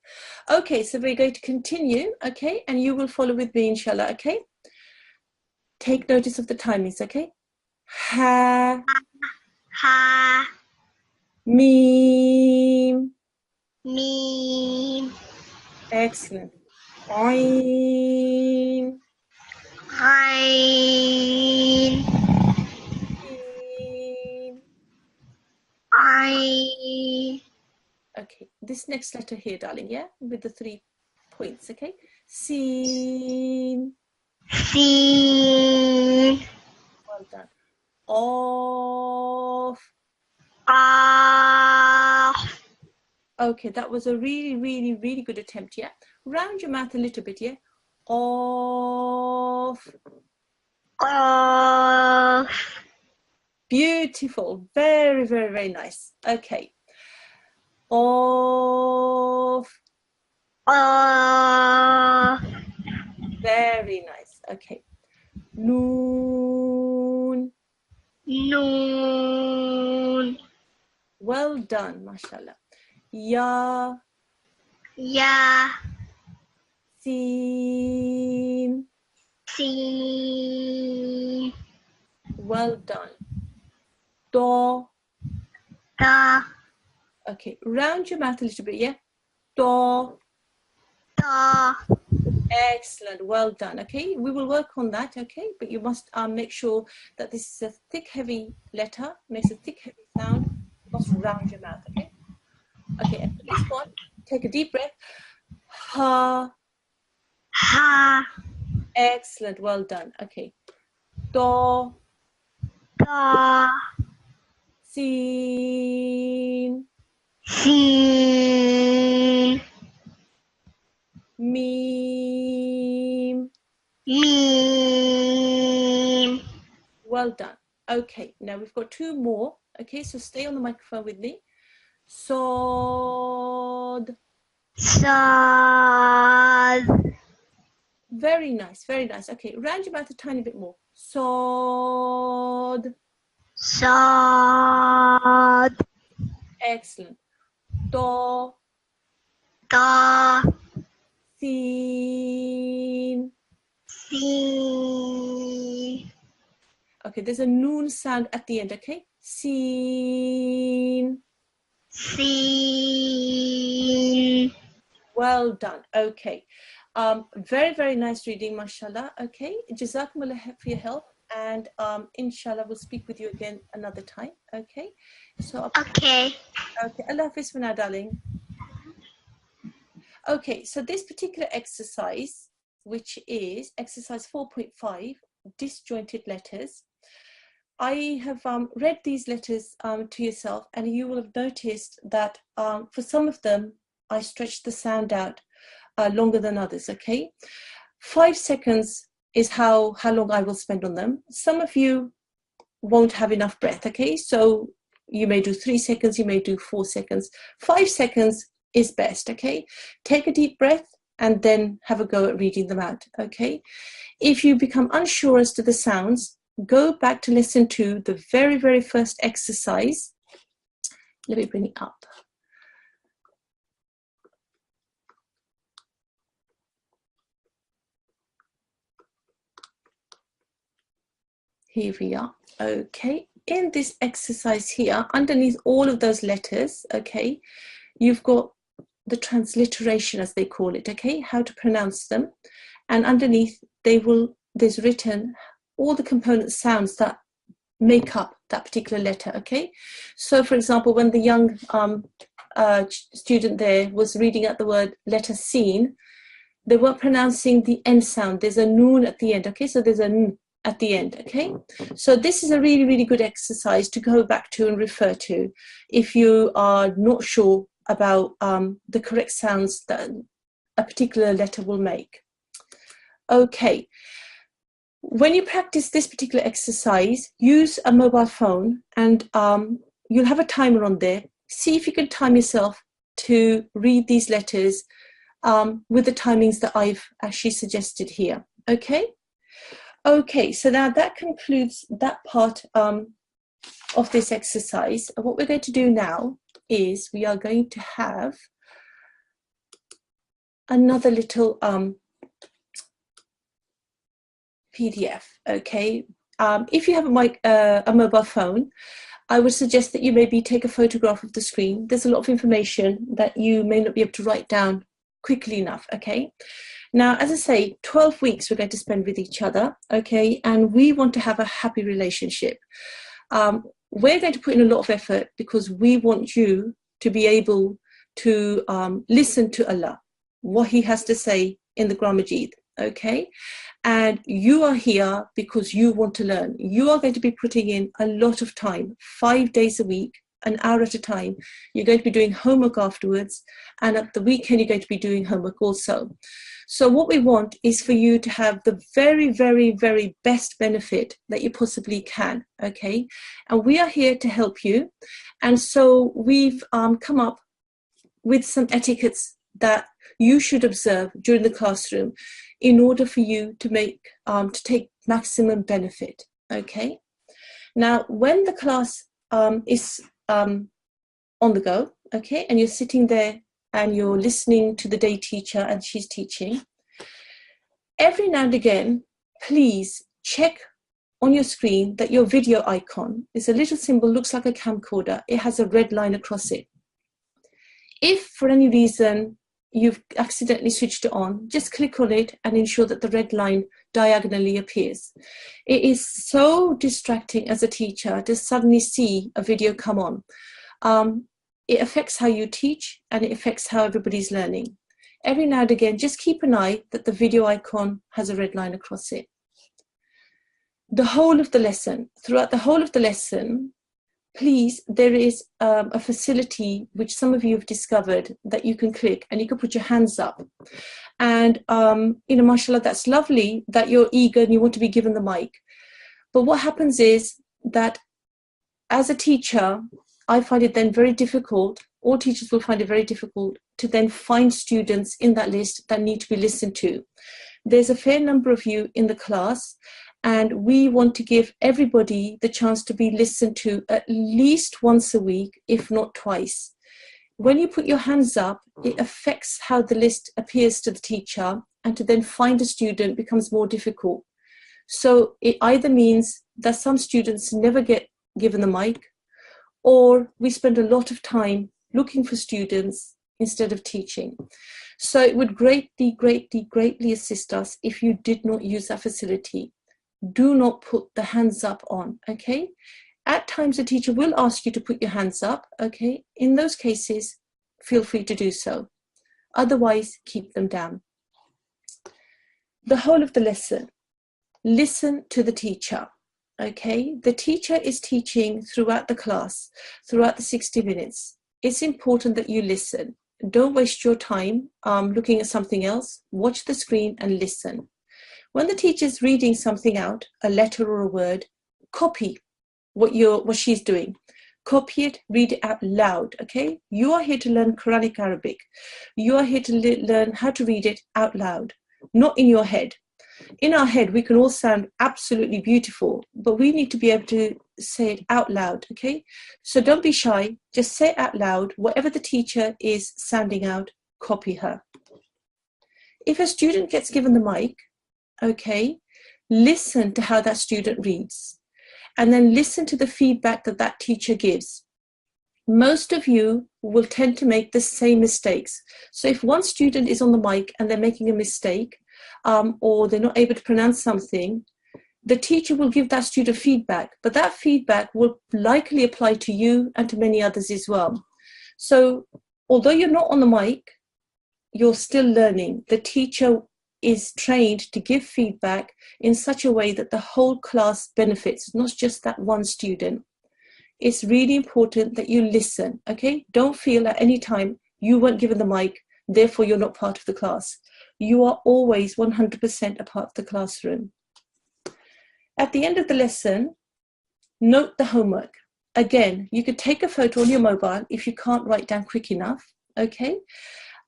[SPEAKER 1] Okay, so we're going to continue, okay, and you will follow with me, inshallah, okay? Take notice of the timings, okay? Ha,
[SPEAKER 2] Ha.
[SPEAKER 1] mim.
[SPEAKER 2] Mim.
[SPEAKER 1] Excellent. Ain,
[SPEAKER 2] Ain.
[SPEAKER 1] sin.
[SPEAKER 2] Ain.
[SPEAKER 1] Okay, this next letter here, darling, yeah, with the 3 points, okay? Sin.
[SPEAKER 2] Sin.
[SPEAKER 1] Well done. Of.
[SPEAKER 2] Qaf.
[SPEAKER 1] Okay, that was a really, really, really good attempt, yeah? Round your mouth a little bit, yeah? Of.
[SPEAKER 2] Qaf.
[SPEAKER 1] Beautiful. Very, very, very nice. Okay. Of.
[SPEAKER 2] Qaf.
[SPEAKER 1] Very nice. Okay. Noon.
[SPEAKER 2] Noon.
[SPEAKER 1] Well done, mashallah. Ya.
[SPEAKER 2] Ya.
[SPEAKER 1] Sin.
[SPEAKER 2] Sin.
[SPEAKER 1] Well done. Do.
[SPEAKER 2] Ta.
[SPEAKER 1] Okay, round your mouth a little bit, yeah? Do.
[SPEAKER 2] Ta.
[SPEAKER 1] Excellent, well done. Okay, we will work on that, okay? But you must make sure that this is a thick, heavy letter, makes a thick, heavy sound. You must round your mouth, okay? Okay, and for this one, take a deep breath. Ha.
[SPEAKER 2] Ha.
[SPEAKER 1] Excellent, well done. Okay. Do.
[SPEAKER 2] Ta.
[SPEAKER 1] Sin.
[SPEAKER 2] Sin.
[SPEAKER 1] Mim.
[SPEAKER 2] Mim.
[SPEAKER 1] Well done. Okay, now we've got 2 more. Okay, so stay on the microphone with me. Sod.
[SPEAKER 2] Sad.
[SPEAKER 1] Very nice, very nice. Okay, round your mouth a tiny bit more. Sod.
[SPEAKER 2] Sad.
[SPEAKER 1] Excellent. Do.
[SPEAKER 2] Ta.
[SPEAKER 1] Sin.
[SPEAKER 4] Seen.
[SPEAKER 1] Okay, there's a noon sound at the end, okay? Seen.
[SPEAKER 4] Seen.
[SPEAKER 1] Well done. Okay. Very, very nice reading, mashallah. Okay. Jazakumullah for your help. And inshallah, we'll speak with you again another time. Okay. So,
[SPEAKER 4] Okay.
[SPEAKER 1] okay. Allah Hafiz for now, darling. Okay. So this particular exercise, which is exercise 4.5, disjointed letters. I have read these letters to yourself, and you will have noticed that for some of them, I stretched the sound out longer than others, okay? 5 seconds is how long I will spend on them. Some of you won't have enough breath, okay? So you may do 3 seconds, you may do 4 seconds. 5 seconds is best, okay? Take a deep breath and then have a go at reading them out, okay? If you become unsure as to the sounds, go back to listen to the very, very first exercise. Let me bring it up. Here we are. Okay. In this exercise here, underneath all of those letters, okay, you've got the transliteration, as they call it, okay, how to pronounce them. And underneath, there's written all the component sounds that make up that particular letter, okay? So, for example, when the young student there was reading out the word letter seen, they weren't pronouncing the N sound. There's a noon at the end, okay? So there's a N at the end, okay? So this is a really, really good exercise to go back to and refer to if you are not sure about the correct sounds that a particular letter will make. Okay. When you practice this particular exercise, use a mobile phone, and you'll have a timer on there. See if you can time yourself to read these letters with the timings that I've actually suggested here. Okay? Okay, so now that concludes that part of this exercise. What we're going to do now is we are going to have another little PDF, okay? If you have a mobile phone, I would suggest that you maybe take a photograph of the screen. There's a lot of information that you may not be able to write down quickly enough, okay? Now, as I say, 12 weeks we're going to spend with each other, okay? And we want to have a happy relationship. We're going to put in a lot of effort because we want you to be able to listen to Allah, what He has to say in the Quran Majid, okay? And you are here because you want to learn. You are going to be putting in a lot of time, 5 days a week, an hour at a time. You're going to be doing homework afterwards, and at the weekend you're going to be doing homework also. So what we want is for you to have the very, very, very best benefit that you possibly can, okay? And we are here to help you. And so we've come up with some etiquettes that you should observe during the classroom in order for you to make to take maximum benefit, okay? Now, when the class is on the go, okay, and you're sitting there and you're listening to the day teacher and she's teaching, every now and again, please check on your screen that your video icon is a little symbol, looks like a camcorder. It has a red line across it. If for any reason you've accidentally switched it on, just click on it and ensure that the red line diagonally appears. It is so distracting as a teacher to suddenly see a video come on. It affects how you teach and it affects how everybody's learning. Every now and again, just keep an eye that the video icon has a red line across it. The whole of the lesson, throughout the whole of the lesson, please, there is a facility which some of you have discovered that you can click and you can put your hands up. And, mashallah, that's lovely that you're eager and you want to be given the mic. But what happens is that as a teacher, I find it then very difficult, all teachers will find it very difficult to then find students in that list that need to be listened to. There's a fair number of you in the class, and we want to give everybody the chance to be listened to at least once a week, if not twice. When you put your hands up, it affects how the list appears to the teacher, and to then find a student becomes more difficult. So it either means that some students never get given the mic, or we spend a lot of time looking for students instead of teaching. So it would greatly, greatly, greatly assist us if you did not use that facility. Do not put the hands up on, okay? At times the teacher will ask you to put your hands up, okay? In those cases, feel free to do so. Otherwise, keep them down. The whole of the lesson, listen to the teacher, okay? The teacher is teaching throughout the class, throughout the 60 minutes. It's important that you listen. Don't waste your time looking at something else. Watch the screen and listen. When the teacher's reading something out, a letter or a word, copy what she's doing. Copy it, read it out loud, okay? You are here to learn Quranic Arabic. You are here to learn how to read it out loud, not in your head. In our head, we can all sound absolutely beautiful, but we need to be able to say it out loud, okay? So don't be shy, just say it out loud. Whatever the teacher is sounding out, copy her. If a student gets given the mic, okay, listen to how that student reads, and then listen to the feedback that that teacher gives. Most of you will tend to make the same mistakes. So if one student is on the mic and they're making a mistake, or they're not able to pronounce something, the teacher will give that student feedback, but that feedback will likely apply to you and to many others as well. So although you're not on the mic, you're still learning. The teacher is trained to give feedback in such a way that the whole class benefits, not just that one student. It's really important that you listen, okay? Don't feel at any time you weren't given the mic, therefore you're not part of the class. You are always 100% a part of the classroom. At the end of the lesson, note the homework. Again, you could take a photo on your mobile if you can't write down quick enough, okay?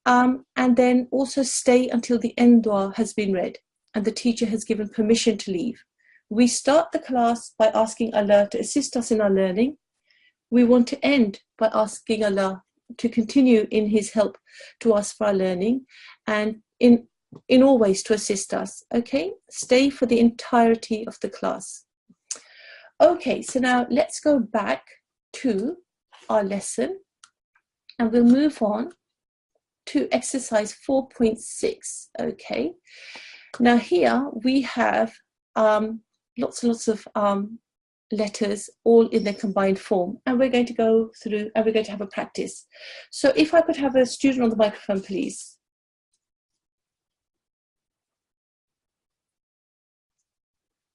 [SPEAKER 1] And then also stay until the end dua has been read and the teacher has given permission to leave. We start the class by asking Allah to assist us in our learning. We want to end by asking Allah to continue in His help to us for our learning, and in all ways to assist us, okay? Stay for the entirety of the class. Okay, so now let's go back to our lesson and we'll move on to exercise 4.6, okay? Now here we have lots and lots of letters all in their combined form, and we're going to go through and we're going to have a practice. So if I could have a student on the microphone, please.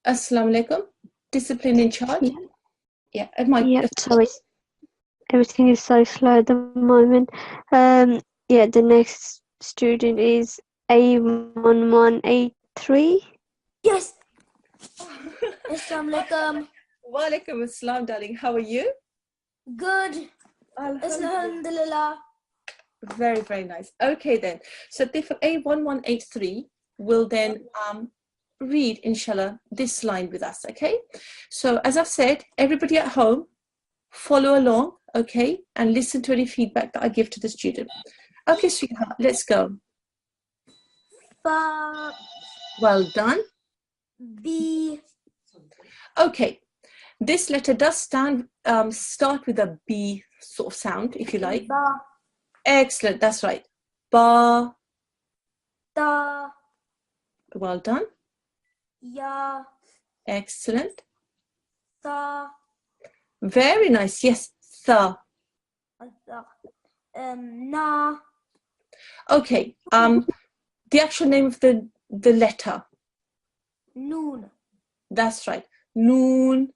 [SPEAKER 1] Assalamu alaikum. Discipline in charge. Yeah,
[SPEAKER 5] sorry. Everything is so slow at the moment. Yeah, the next student is A1183.
[SPEAKER 2] Yes. Assalamu alaikum.
[SPEAKER 1] Wa alaikum assalam, darling. How are you?
[SPEAKER 2] Good. Alhamdulillah.
[SPEAKER 1] Very, very nice. Okay then. So therefore A1183 will then read, inshallah, this line with us, okay? So as I've said, everybody at home, follow along, okay? And listen to any feedback that I give to the student. Okay, sweetheart, let's go.
[SPEAKER 2] Ba.
[SPEAKER 1] Well done.
[SPEAKER 2] B.
[SPEAKER 1] Okay, this letter does start with a B sort of sound, if you like.
[SPEAKER 2] Ba.
[SPEAKER 1] Excellent, that's right. Ba.
[SPEAKER 2] Ta.
[SPEAKER 1] Well done.
[SPEAKER 2] Ya.
[SPEAKER 1] Excellent.
[SPEAKER 2] Sa.
[SPEAKER 1] Very nice. Yes, tha.
[SPEAKER 2] Na.
[SPEAKER 1] Okay, the actual name of the letter.
[SPEAKER 2] Noon.
[SPEAKER 1] That's right. Noon.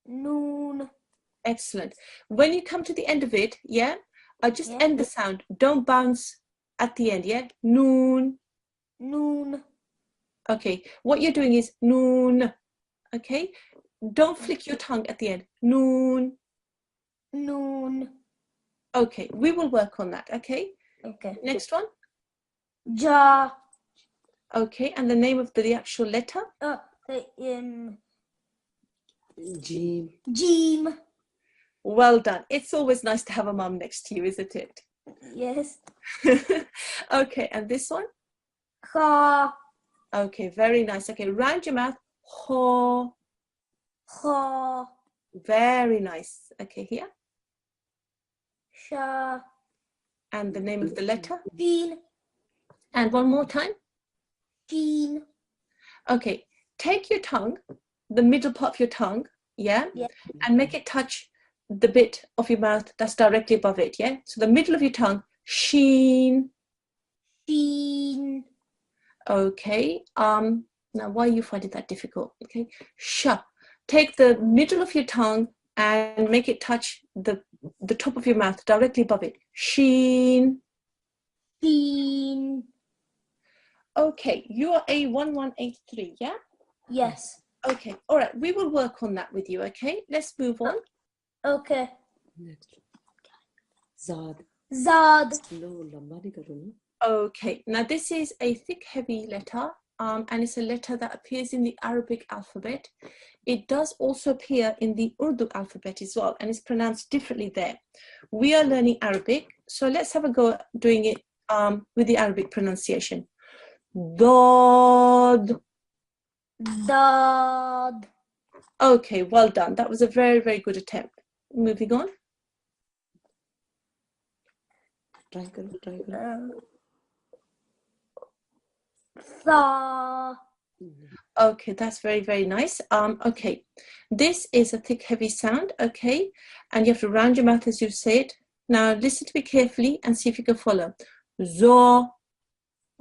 [SPEAKER 2] Noon.
[SPEAKER 1] Excellent. When you come to the end of it, yeah, just
[SPEAKER 2] Yeah.
[SPEAKER 1] end the sound. Don't bounce at the end, yeah? Noon.
[SPEAKER 2] Noon.
[SPEAKER 1] Okay, what you're doing is noon. Okay, don't flick your tongue at the end. Noon.
[SPEAKER 2] Noon.
[SPEAKER 1] Okay, we will work on that, okay?
[SPEAKER 2] Okay.
[SPEAKER 1] Next one.
[SPEAKER 2] Ja.
[SPEAKER 1] Okay, and the name of the actual letter?
[SPEAKER 2] Jeem.
[SPEAKER 1] Well done. It's always nice to have a mum next to you, isn't it?
[SPEAKER 2] Yes.
[SPEAKER 1] Okay, and this one?
[SPEAKER 2] Kha.
[SPEAKER 1] Okay, very nice. Okay, round your mouth. Ho.
[SPEAKER 2] Kha.
[SPEAKER 1] Very nice. Okay, here.
[SPEAKER 2] Sha.
[SPEAKER 1] And the name of the letter.
[SPEAKER 2] Shin.
[SPEAKER 1] And one more time.
[SPEAKER 2] Shin.
[SPEAKER 1] Okay, take your tongue, the middle part of your tongue, yeah,
[SPEAKER 2] Yeah.
[SPEAKER 1] and make it touch the bit of your mouth that's directly above it, yeah? So the middle of your tongue, sheen.
[SPEAKER 2] Shin.
[SPEAKER 1] Okay, now why are you finding that difficult? Okay, sha. Take the middle of your tongue and make it touch the top of your mouth directly above it. Sheen.
[SPEAKER 2] Shin.
[SPEAKER 1] Okay, you are A1183, yeah?
[SPEAKER 2] Yes.
[SPEAKER 1] Okay, all right, we will work on that with you, okay? Let's move on.
[SPEAKER 2] Okay.
[SPEAKER 6] Next. Zad.
[SPEAKER 2] Zad.
[SPEAKER 6] No, lamba nahi karuna.
[SPEAKER 1] Okay, now this is a thick, heavy letter, and it's a letter that appears in the Arabic alphabet. It does also appear in the Urdu alphabet as well, and it's pronounced differently there. We are learning Arabic, so let's have a go at doing it with the Arabic pronunciation. Dod.
[SPEAKER 2] Dad.
[SPEAKER 1] Okay, well done. That was a very, very good attempt. Moving on.
[SPEAKER 6] Try karo.
[SPEAKER 2] Sa.
[SPEAKER 1] Okay, that's very, very nice. Okay, this is a thick, heavy sound, okay? And you have to round your mouth as you say it. Now, listen to me carefully and see if you can follow. Zo.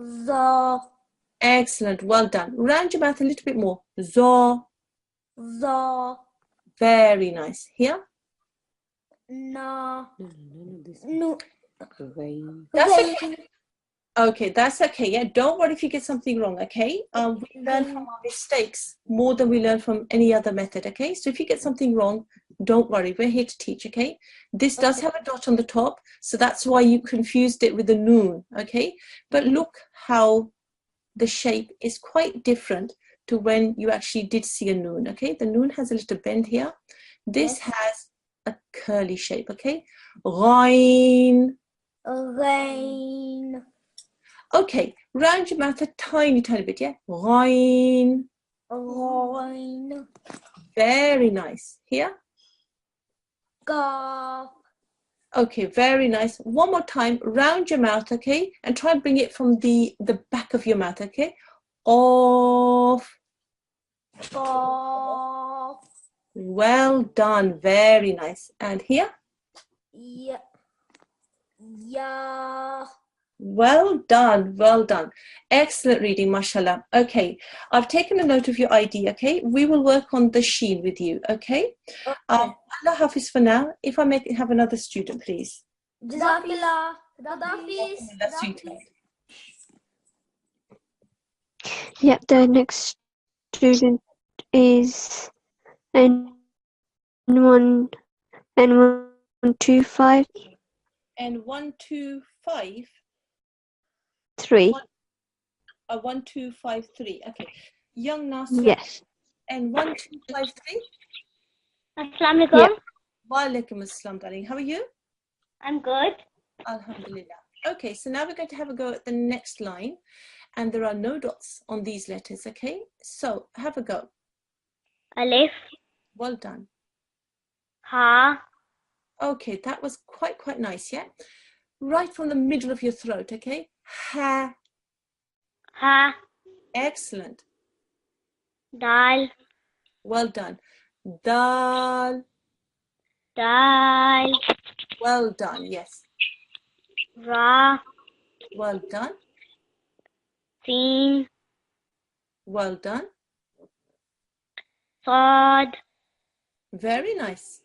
[SPEAKER 2] Za.
[SPEAKER 1] Excellent, well done. Round your mouth a little bit more. Zo.
[SPEAKER 2] Za.
[SPEAKER 1] Very nice. Here.
[SPEAKER 2] Na.
[SPEAKER 6] No, this.
[SPEAKER 2] Nu.
[SPEAKER 6] Rain.
[SPEAKER 1] That's okay. Okay, that's okay. Yeah, don't worry if you get something wrong, okay? We learn from our mistakes more than we learn from any other method, okay? So if you get something wrong, don't worry. We're here to teach, okay? This does have a dot on the top, so that's why you confused it with the noon, okay? But look how the shape is quite different to when you actually did see a noon, okay? The noon has a little bend here. This has a curly shape, okay? Ghain.
[SPEAKER 2] Rain.
[SPEAKER 1] Okay, round your mouth a tiny, tiny bit, yeah? Ghain.
[SPEAKER 2] Rain.
[SPEAKER 1] Very nice. Here.
[SPEAKER 2] Ka.
[SPEAKER 1] Okay, very nice. One more time, round your mouth, okay? And try and bring it from the back of your mouth, okay? Off.
[SPEAKER 2] Ka.
[SPEAKER 1] Well done, very nice. And here.
[SPEAKER 2] Ya. Ya.
[SPEAKER 1] Well done, well done. Excellent reading, mashallah. Okay, I've taken a note of your ID, okay? We will work on the sheen with you, okay? Allah Hafiz for now. If I may have another student, please.
[SPEAKER 2] Jazakallah. Hafiz.
[SPEAKER 1] That's sweet.
[SPEAKER 5] Yep, the next student is N1, N125.
[SPEAKER 1] And 125.
[SPEAKER 5] 3.
[SPEAKER 1] 1253. Okay. Young Nasirat.
[SPEAKER 5] Yes.
[SPEAKER 1] And 1253.
[SPEAKER 4] Assalamu alaikum.
[SPEAKER 5] Yep.
[SPEAKER 1] Wa alaikum assalam, darling. How are you?
[SPEAKER 4] I'm good.
[SPEAKER 1] Alhamdulillah. Okay, so now we're going to have a go at the next line. And there are no dots on these letters, okay? So have a go.
[SPEAKER 4] Alif.
[SPEAKER 1] Well done.
[SPEAKER 4] Ha.
[SPEAKER 1] Okay, that was quite nice, yeah? Right from the middle of your throat, okay? Ha.
[SPEAKER 4] Ha.
[SPEAKER 1] Excellent.
[SPEAKER 4] Dal.
[SPEAKER 1] Well done. Dal.
[SPEAKER 4] Dal.
[SPEAKER 1] Well done, yes.
[SPEAKER 4] Ra.
[SPEAKER 1] Well done.
[SPEAKER 4] Sin.
[SPEAKER 1] Well done.
[SPEAKER 4] Sad.
[SPEAKER 1] Very nice.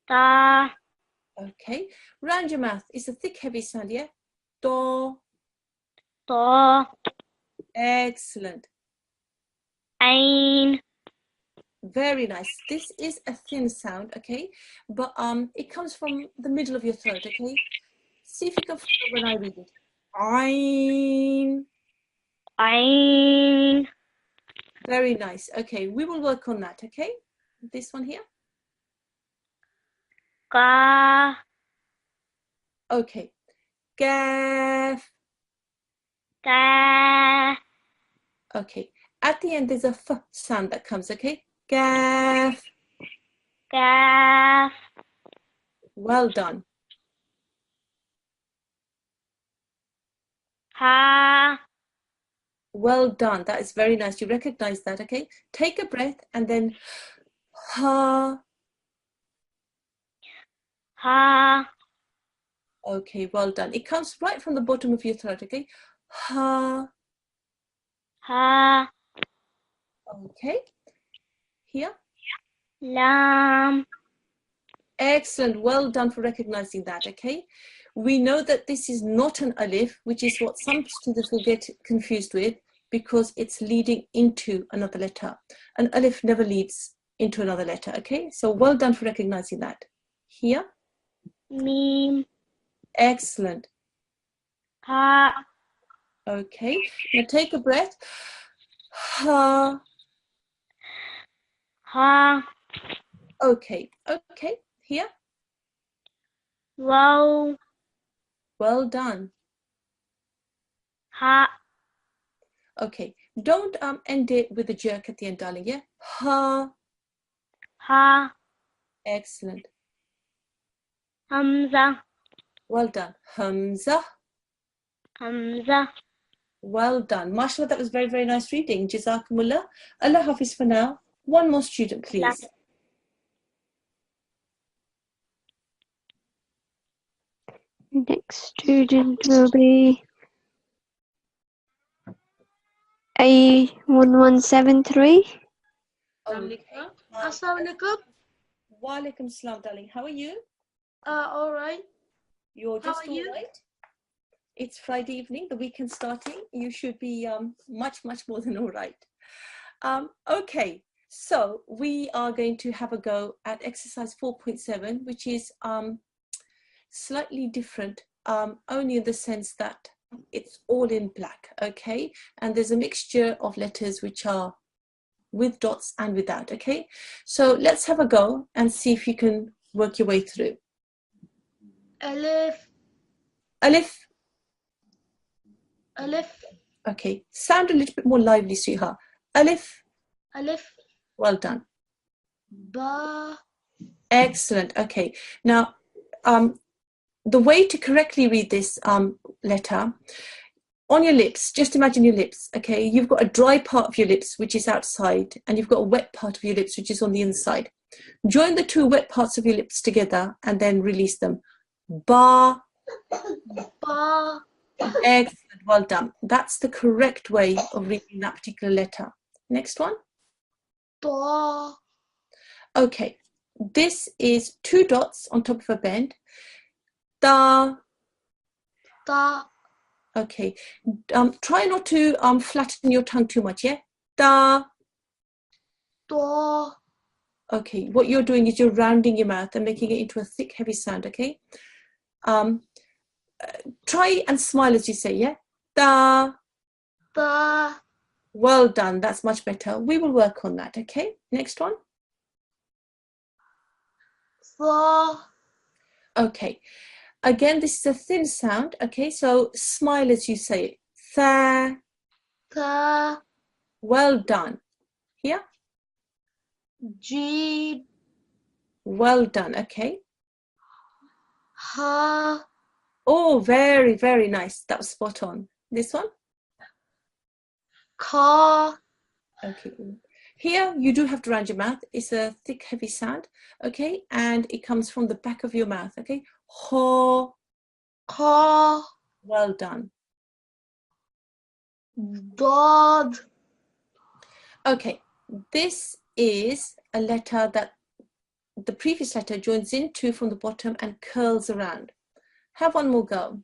[SPEAKER 4] Ta.
[SPEAKER 1] Okay. Round your mouth. It's a thick, heavy sound, yeah? Do.
[SPEAKER 4] Ta.
[SPEAKER 1] Excellent.
[SPEAKER 4] Ain.
[SPEAKER 1] Very nice. This is a thin sound, okay? But it comes from the middle of your throat, okay? See if you can follow when I read it. Ain.
[SPEAKER 4] Ain.
[SPEAKER 1] Very nice. Okay, we will work on that, okay? This one here.
[SPEAKER 4] Ka.
[SPEAKER 1] Okay. Gaf.
[SPEAKER 4] Ka.
[SPEAKER 1] Okay. At the end, there's a f sound that comes, okay? Gaff.
[SPEAKER 4] Kaf.
[SPEAKER 1] Well done.
[SPEAKER 4] Ha.
[SPEAKER 1] Well done. That is very nice. You recognize that, okay? Take a breath and then ha.
[SPEAKER 4] Ha.
[SPEAKER 1] Okay, well done. It comes right from the bottom of your throat, okay? Ha.
[SPEAKER 4] Ha.
[SPEAKER 1] Okay. Here.
[SPEAKER 4] Lam.
[SPEAKER 1] Excellent. Well done for recognizing that, okay? We know that this is not an alif, which is what some students will get confused with because it's leading into another letter. An alif never leads into another letter, okay? So well done for recognizing that. Here.
[SPEAKER 4] Mim.
[SPEAKER 1] Excellent.
[SPEAKER 4] Ha.
[SPEAKER 1] Okay. Now take a breath. Ha.
[SPEAKER 4] Ha.
[SPEAKER 1] Okay. Okay. Here.
[SPEAKER 4] Wow.
[SPEAKER 1] Well done.
[SPEAKER 4] Ha.
[SPEAKER 1] Okay. Don't end it with a jerk at the end, darling. Yeah. Ha.
[SPEAKER 4] Ha.
[SPEAKER 1] Excellent.
[SPEAKER 4] Hamza.
[SPEAKER 1] Well done. Hamza.
[SPEAKER 4] Hamza.
[SPEAKER 1] Well done. MashaAllah, that was very, very nice reading. Jazakumullah. Allah Hafiz for now. One more student, please.
[SPEAKER 5] Next student will be A1173.
[SPEAKER 1] Okay.
[SPEAKER 3] Assalamualaikum.
[SPEAKER 1] Walaikum salam, darling. How are you?
[SPEAKER 3] All right.
[SPEAKER 1] You're
[SPEAKER 3] How
[SPEAKER 1] just
[SPEAKER 3] are you?
[SPEAKER 1] all right? It's Friday evening, the weekend starting. You should be much, much more than all right. Okay, so we are going to have a go at exercise 4.7, which is slightly different, only in the sense that it's all in black, okay? And there's a mixture of letters which are with dots and without, okay? So let's have a go and see if you can work your way through.
[SPEAKER 3] Alif.
[SPEAKER 1] Alif.
[SPEAKER 3] Alif.
[SPEAKER 1] Okay, sound a little bit more lively, sweetheart. Alif.
[SPEAKER 3] Alif.
[SPEAKER 1] Well done.
[SPEAKER 3] Ba.
[SPEAKER 1] Excellent. Okay, now the way to correctly read this letter, on your lips, just imagine your lips, okay? You've got a dry part of your lips, which is outside, and you've got a wet part of your lips, which is on the inside. Join the two wet parts of your lips together and then release them. Ba.
[SPEAKER 3] Ba.
[SPEAKER 1] Excellent, well done. That's the correct way of reading that particular letter. Next one.
[SPEAKER 3] Ta.
[SPEAKER 1] Okay, this is two dots on top of a bend. Da.
[SPEAKER 3] Ta.
[SPEAKER 1] Okay, try not to flatten your tongue too much, yeah? Da.
[SPEAKER 3] Ta.
[SPEAKER 1] Okay, what you're doing is you're rounding your mouth and making it into a thick, heavy sound, okay? Try and smile as you say, yeah? Da.
[SPEAKER 3] Ta.
[SPEAKER 1] Well done, that's much better. We will work on that, okay? Next one.
[SPEAKER 3] Tha.
[SPEAKER 1] Okay, again, this is a thin sound, okay? So smile as you say it. Tha.
[SPEAKER 3] Ta.
[SPEAKER 1] Well done. Here.
[SPEAKER 3] Jid.
[SPEAKER 1] Well done, okay?
[SPEAKER 3] Ha.
[SPEAKER 1] Oh, very, very nice. That was spot on. This one.
[SPEAKER 3] Ka.
[SPEAKER 1] Okay. Here, you do have to round your mouth. It's a thick, heavy sound, okay? And it comes from the back of your mouth, okay? Ho.
[SPEAKER 3] Ka.
[SPEAKER 1] Well done.
[SPEAKER 3] Dad.
[SPEAKER 1] Okay, this is a letter that the previous letter joins into from the bottom and curls around. Have one more go.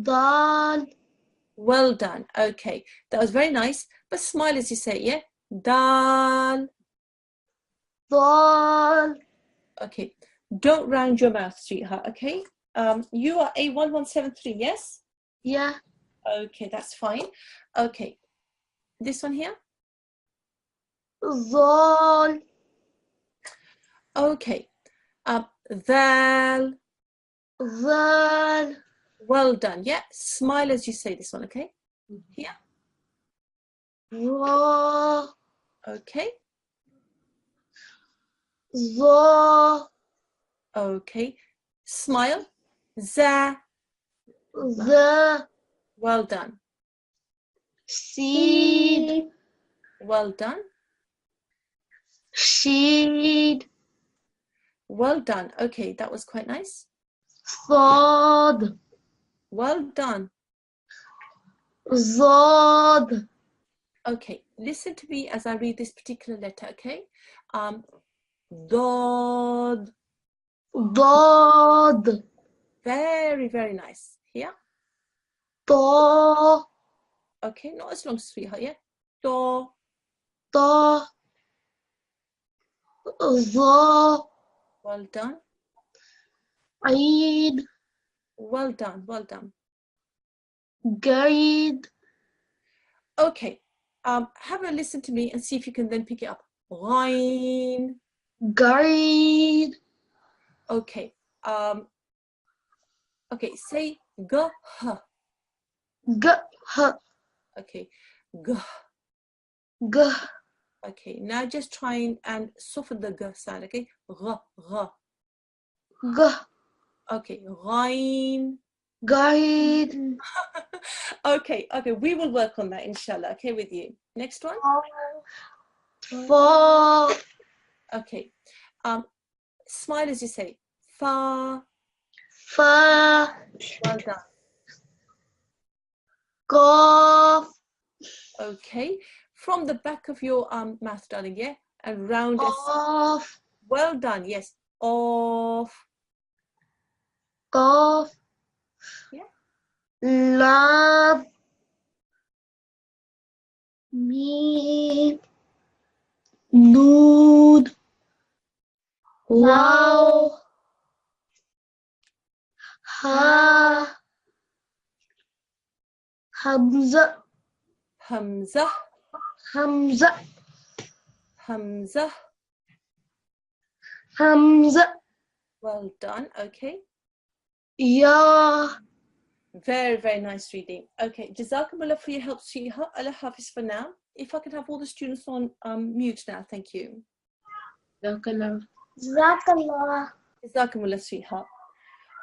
[SPEAKER 3] Dal.
[SPEAKER 1] Well done. Okay, that was very nice, but smile as you say it, yeah? Dal.
[SPEAKER 3] Dal.
[SPEAKER 1] Okay, don't round your mouth, sweetheart, okay? You are A1173, yes?
[SPEAKER 3] Yeah.
[SPEAKER 1] Okay, that's fine. Okay, this one here?
[SPEAKER 3] Zal.
[SPEAKER 1] Okay, Thal.
[SPEAKER 3] Zal.
[SPEAKER 1] Well done. Yeah, smile as you say this one, okay? Here.
[SPEAKER 3] Ra,
[SPEAKER 1] Okay.
[SPEAKER 3] Za,
[SPEAKER 1] Okay. Smile. Za.
[SPEAKER 3] Za,
[SPEAKER 1] Well done.
[SPEAKER 3] Seed,
[SPEAKER 1] Well done.
[SPEAKER 3] Sheed,
[SPEAKER 1] Well done. Okay, that was quite nice.
[SPEAKER 3] Thod,
[SPEAKER 1] Well done.
[SPEAKER 3] Zod,
[SPEAKER 1] Okay, listen to me as I read this particular letter, okay? Dod.
[SPEAKER 3] Dod,
[SPEAKER 1] Very, very nice. Here.
[SPEAKER 3] Ta,
[SPEAKER 1] Okay, not as long, sweetheart, yeah? Do.
[SPEAKER 3] Ta, Za,
[SPEAKER 1] Well done.
[SPEAKER 3] Eid,
[SPEAKER 1] Well done. Well done.
[SPEAKER 3] Gaid,
[SPEAKER 1] Okay, have a listen to me and see if you can then pick it up. Ghain.
[SPEAKER 3] Gaid,
[SPEAKER 1] Okay, okay, say gh.
[SPEAKER 3] Gh,
[SPEAKER 1] Okay, gh.
[SPEAKER 3] Gh,
[SPEAKER 1] Okay, now just try and soften the gh sound, okay? Gh.
[SPEAKER 3] Gh,
[SPEAKER 1] Okay, ghain.
[SPEAKER 3] Gaid,
[SPEAKER 1] Okay, we will work on that, inshallah, okay, with you. Next one.
[SPEAKER 3] Fa,
[SPEAKER 1] Okay, smile as you say. Fa.
[SPEAKER 3] Fa,
[SPEAKER 1] Well done.
[SPEAKER 3] Qaf,
[SPEAKER 1] Okay, from the back of your mouth, darling, yeah? And round as.
[SPEAKER 3] Qaf,
[SPEAKER 1] Well done, yes. Off.
[SPEAKER 3] Qaf,
[SPEAKER 1] Yeah.
[SPEAKER 3] Lam, Mim, Noon, Waw, Ha, Hamza,
[SPEAKER 1] Hamza.
[SPEAKER 3] Hamza,
[SPEAKER 1] Hamza.
[SPEAKER 3] Hamza,
[SPEAKER 1] Well done, okay.
[SPEAKER 3] Ya,
[SPEAKER 1] Very, very nice reading. Okay, Jazakumullah for your help, sweetheart. Allah Hafiz for now. If I could have all the students on mute now, thank you.
[SPEAKER 3] Jazakallah.
[SPEAKER 1] Jazakumullah, sweetheart.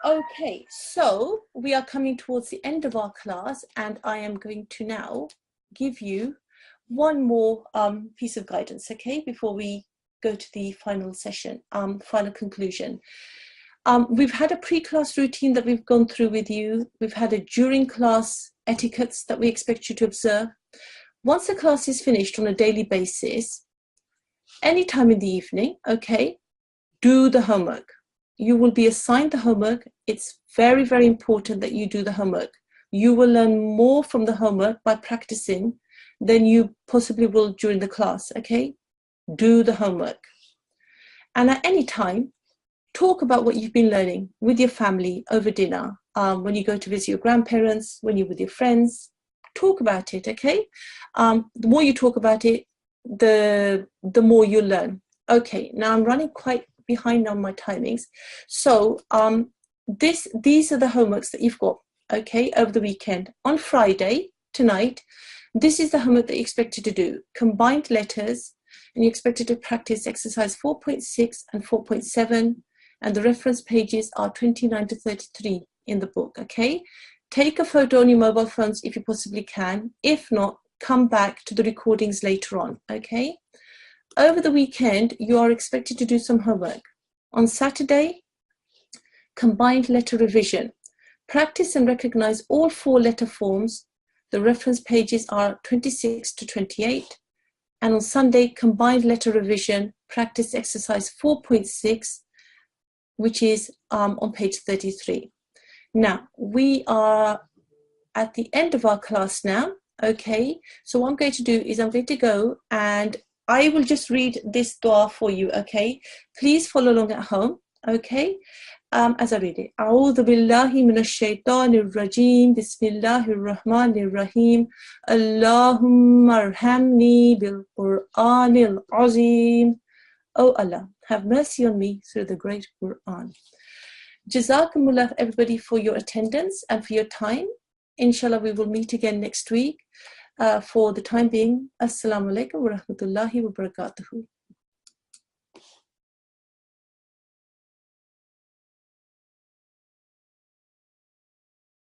[SPEAKER 1] Okay, so we are coming towards the end of our class, and I am going to now give you one more piece of guidance, okay, before we go to the final session, final conclusion. We've had a pre-class routine that we've gone through with you. We've had a during class etiquettes that we expect you to observe. Once the class is finished on a daily basis, anytime in the evening, okay, do the homework. You will be assigned the homework. It's very, very important that you do the homework. You will learn more from the homework by practicing than you possibly will during the class, okay? Do the homework. And at any time, talk about what you've been learning with your family over dinner, when you go to visit your grandparents, when you're with your friends. Talk about it, okay? The more you talk about it, the more you learn. Okay, now I'm running quite behind on my timings. So these are the homeworks that you've got, okay, over the weekend. On Friday, tonight, this is the homework that you're expected to do. Combined letters, and you're expected to practice exercise 4.6 and 4.7, and the reference pages are 29 to 33 in the book, okay? Take a photo on your mobile phones if you possibly can. If not, come back to the recordings later on, okay? Over the weekend, you are expected to do some homework. On Saturday, combined letter revision. Practice and recognize all 4 letter forms. The reference pages are 26 to 28. And on Sunday, combined letter revision, practice exercise 4.6, which is on page 33. Now, we are at the end of our class now, okay? So what I'm going to do is I'm going to go and I will just read this dua for you, okay? Please follow along at home, okay? As I read it. A'udhu billahi minash shaitanir rajim. Bismillahir rahmanir rahim. Allahumma arhamni bil Qur'anil azim. Oh Allah, have mercy on me through the great Quran. Jazakumullah everybody for your attendance and for your time. Inshallah, we will meet again next week. For the time being, Assalamu alaikum wa rahmatullahi wa barakatuhu.